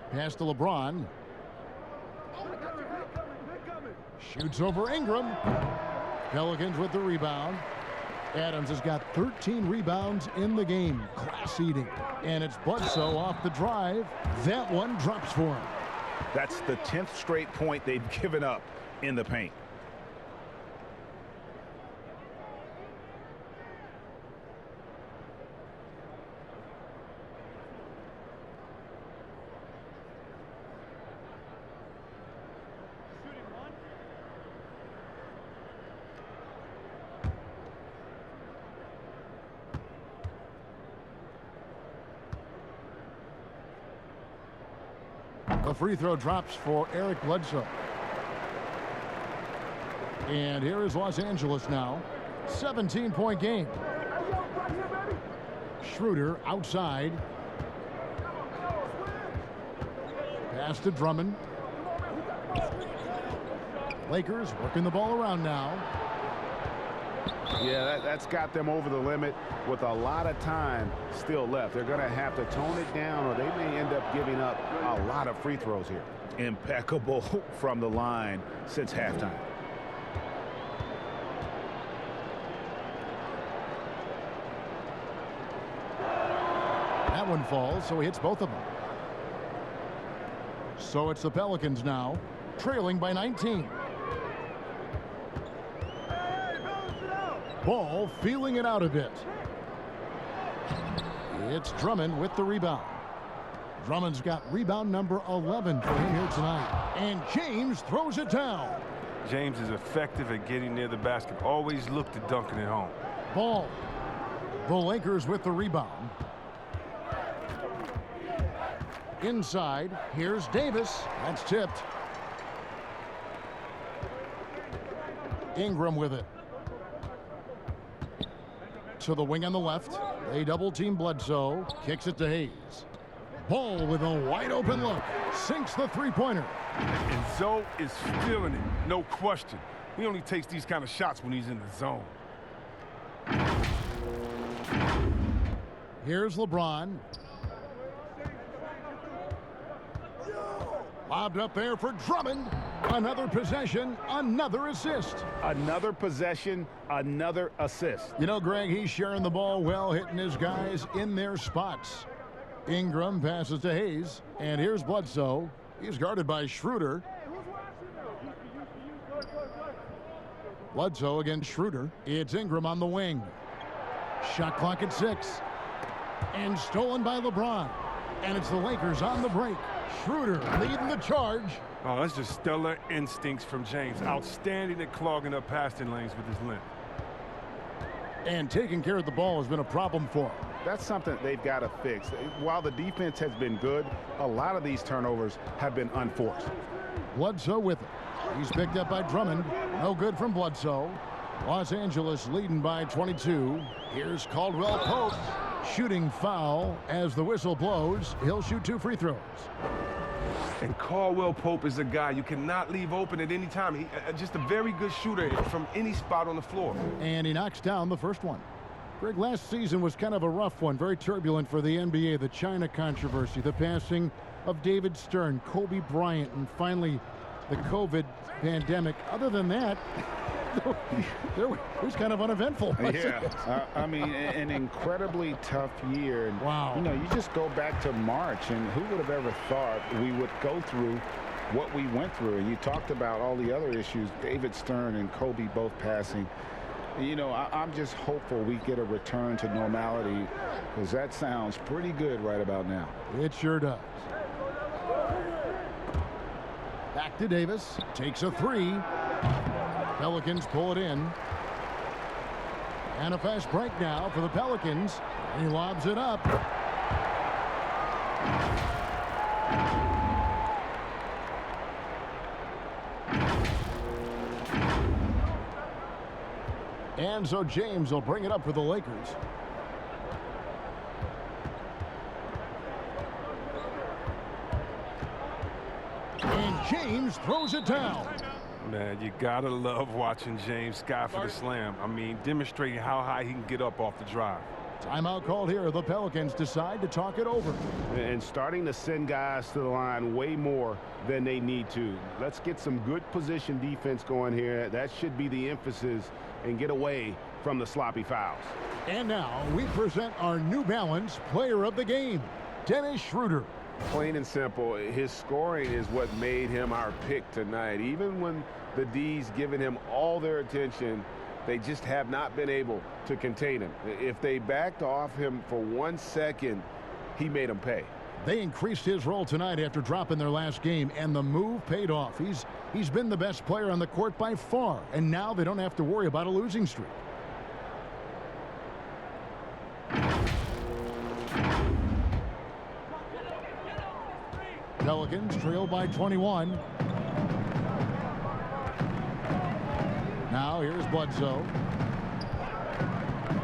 Speaker 1: Pass to LeBron. Shoots over Ingram. Pelicans with the rebound. Adams has got 13 rebounds in the game. Class eating. And it's Bledsoe off the drive. That one drops for him.
Speaker 3: That's the 10th straight point they've given up in the paint.
Speaker 1: The free throw drops for Eric Bledsoe. And here is Los Angeles now. 17-point game. Schroeder outside. Pass to Drummond. Lakers working the ball around now.
Speaker 5: Yeah, that's got them over the limit with a lot of time still left. They're going to have to tone it down, or they may end up giving up a lot of free throws here.
Speaker 3: Impeccable from the line since halftime.
Speaker 1: That one falls, so he hits both of them. So it's the Pelicans now, trailing by 19. Ball feeling it out a bit. It's Drummond with the rebound. Drummond's got rebound number 11 for him here tonight. And James throws it down.
Speaker 4: James is effective at getting near the basket. Always look to dunking it home.
Speaker 1: Ball. The Lakers with the rebound. Inside, here's Davis. That's tipped. Ingram with it. To the wing on the left. They double team Bledsoe. Kicks it to Hayes. Ball with a wide open look. Sinks the three-pointer.
Speaker 4: And Zoe is feeling it, no question. He only takes these kind of shots when he's in the zone.
Speaker 1: Here's LeBron. Lobbed up there for Drummond. Another possession, another assist.
Speaker 3: Another possession, another assist.
Speaker 1: You know, Greg, he's sharing the ball well, hitting his guys in their spots. Ingram passes to Hayes, and here's Bledsoe. He's guarded by Schroeder. Bledsoe against Schroeder. It's Ingram on the wing. Shot clock at 6. And stolen by LeBron. And it's the Lakers on the break. Schroeder leading the charge.
Speaker 4: Oh, that's just stellar instincts from James. Outstanding at clogging up passing lanes with his length.
Speaker 1: And taking care of the ball has been a problem for him.
Speaker 5: That's something they've got to fix. While the defense has been good, a lot of these turnovers have been unforced.
Speaker 1: Bledsoe with it. He's picked up by Drummond. No good from Bledsoe. Los Angeles leading by 22. Here's Caldwell Pope. Shooting foul as the whistle blows. He'll shoot 2 free throws.
Speaker 4: And Caldwell Pope is a guy you cannot leave open at any time. He, just a very good shooter from any spot on the floor.
Speaker 1: And he knocks down the first one. Greg, last season was kind of a rough one, very turbulent for the NBA. The China controversy, the passing of David Stern, Kobe Bryant, and finally the COVID pandemic. Other than that, it was kind of uneventful.
Speaker 5: Yeah, I mean, an incredibly tough year. And,
Speaker 1: wow.
Speaker 5: You know, you just go back to March, and who would have ever thought we would go through what we went through? And you talked about all the other issues, David Stern and Kobe both passing. You know, I'm just hopeful we get a return to normality, because that sounds pretty good right about now.
Speaker 1: It sure does. Back to Davis. Takes a three. Pelicans pull it in. And a fast break now for the Pelicans. He lobs it up. And so James will bring it up for the Lakers. And James throws it down.
Speaker 4: Man, you gotta love watching James sky for the slam. I mean, demonstrating how high he can get up off the drive.
Speaker 1: Timeout called here. The Pelicans decide to talk it over.
Speaker 5: And starting to send guys to the line way more than they need to. Let's get some good position defense going here. That should be the emphasis, and get away from the sloppy fouls.
Speaker 1: And now we present our New Balance player of the game, Dennis Schroeder.
Speaker 13: Plain and simple, his scoring is what made him our pick tonight. Even when the D's giving him all their attention, they just have not been able to contain him. If they backed off him for 1 second, he made them pay.
Speaker 1: They increased his role tonight after dropping their last game, and the move paid off. He's been the best player on the court by far, and now they don't have to worry about a losing streak. Pelicans trail by 21. Now here's Bledsoe.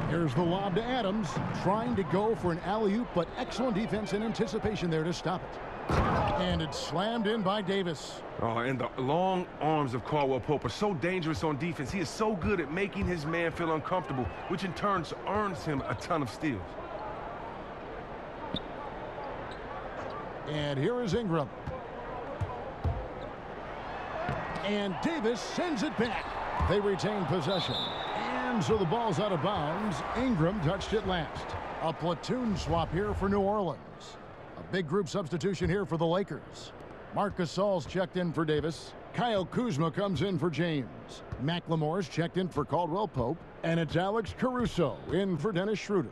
Speaker 1: Here's the lob to Adams, trying to go for an alley-oop, but excellent defense and anticipation there to stop it. And it's slammed in by Davis.
Speaker 14: Oh, and the long arms of Caldwell Pope are so dangerous on defense. He is so good at making his man feel uncomfortable, which in turn earns him a ton of steals.
Speaker 1: And here is Ingram. And Davis sends it back. They retain possession. And so the ball's out of bounds. Ingram touched it last. A platoon swap here for New Orleans. A big group substitution here for the Lakers. Marc Gasol's checked in for Davis. Kyle Kuzma comes in for James. McLemore's checked in for Caldwell Pope. And it's Alex Caruso in for Dennis Schroeder.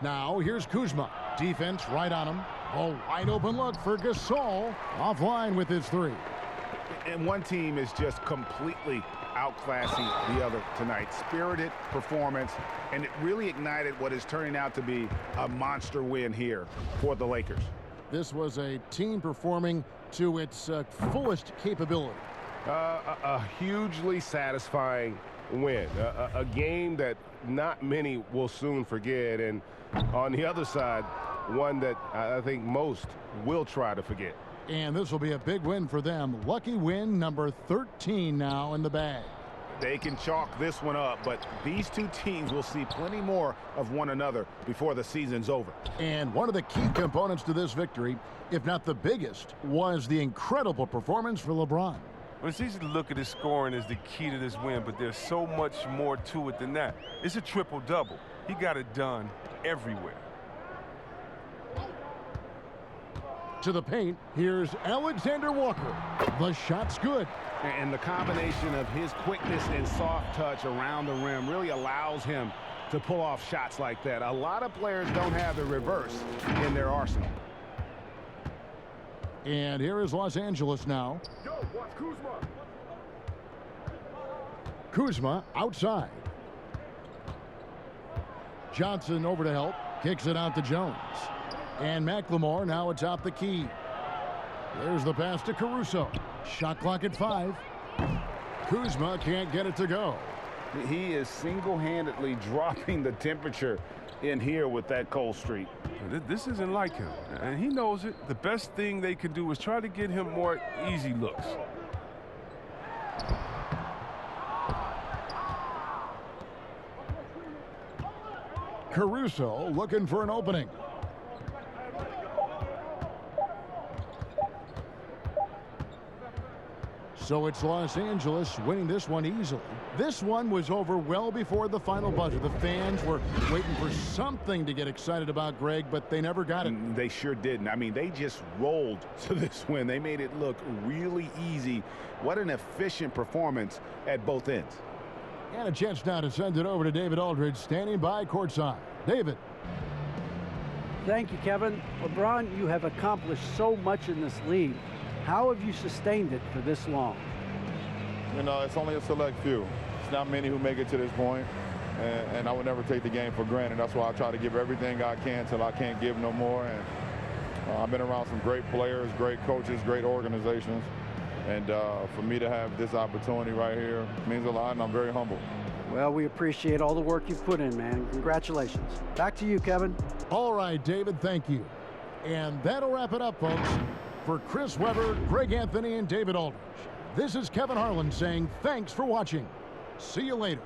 Speaker 1: Now here's Kuzma. Defense right on him. A wide open look for Gasol. Offline with his three.
Speaker 5: And one team is just completely outclassing the other tonight. Spirited performance, and it really ignited what is turning out to be a monster win here for the Lakers.
Speaker 1: This was a team performing to its fullest capability.
Speaker 13: A hugely satisfying win. A game that not many will soon forget. And on the other side, one that I think most will try to forget.
Speaker 1: And this will be a big win for them. Lucky win number 13 now in the bag.
Speaker 5: They can chalk this one up, but these two teams will see plenty more of one another before the season's over.
Speaker 1: And one of the key components to this victory, if not the biggest, was the incredible performance for LeBron.
Speaker 4: Well, it's easy to look at his scoring as the key to this win, but there's so much more to it than that. It's a triple-double. He got it done everywhere.
Speaker 1: To the paint, here's Alexander Walker. The shot's good.
Speaker 5: And the combination of his quickness and soft touch around the rim really allows him to pull off shots like that. A lot of players don't have the reverse in their arsenal.
Speaker 1: And here is Los Angeles now.
Speaker 13: Yo, watch Kuzma.
Speaker 1: Kuzma outside. Johnson over to help. Kicks it out to Jones. And McLemore now atop the key. There's the pass to Caruso. Shot clock at 5. Kuzma can't get it to go.
Speaker 5: He is single-handedly dropping the temperature in here with that cold streak.
Speaker 4: This isn't like him, and he knows it. The best thing they can do is try to get him more easy looks.
Speaker 1: Caruso looking for an opening. So it's Los Angeles winning this one easily. This one was over well before the final buzzer. The fans were waiting for something to get excited about, Greg, but they never got it.
Speaker 5: They sure didn't. I mean, they just rolled to this win. They made it look really easy. What an efficient performance at both ends.
Speaker 1: And a chance now to send it over to David Aldridge, standing by courtside. David.
Speaker 2: Thank you, Kevin. LeBron, you have accomplished so much in this league. How have you sustained it for this long?
Speaker 15: You know, it's only a select few. It's not many who make it to this point, and I would never take the game for granted. That's why I try to give everything I can till I can't give no more. And I've been around some great players, great coaches, great organizations, and for me to have this opportunity right here means a lot, and I'm very humbled.
Speaker 2: Well, we appreciate all the work you've put in, man. Congratulations. Back to you, Kevin.
Speaker 1: All right, David, thank you. And that'll wrap it up, folks. For Chris Webber, Greg Anthony, and David Aldridge, this is Kevin Harlan saying thanks for watching. See you later.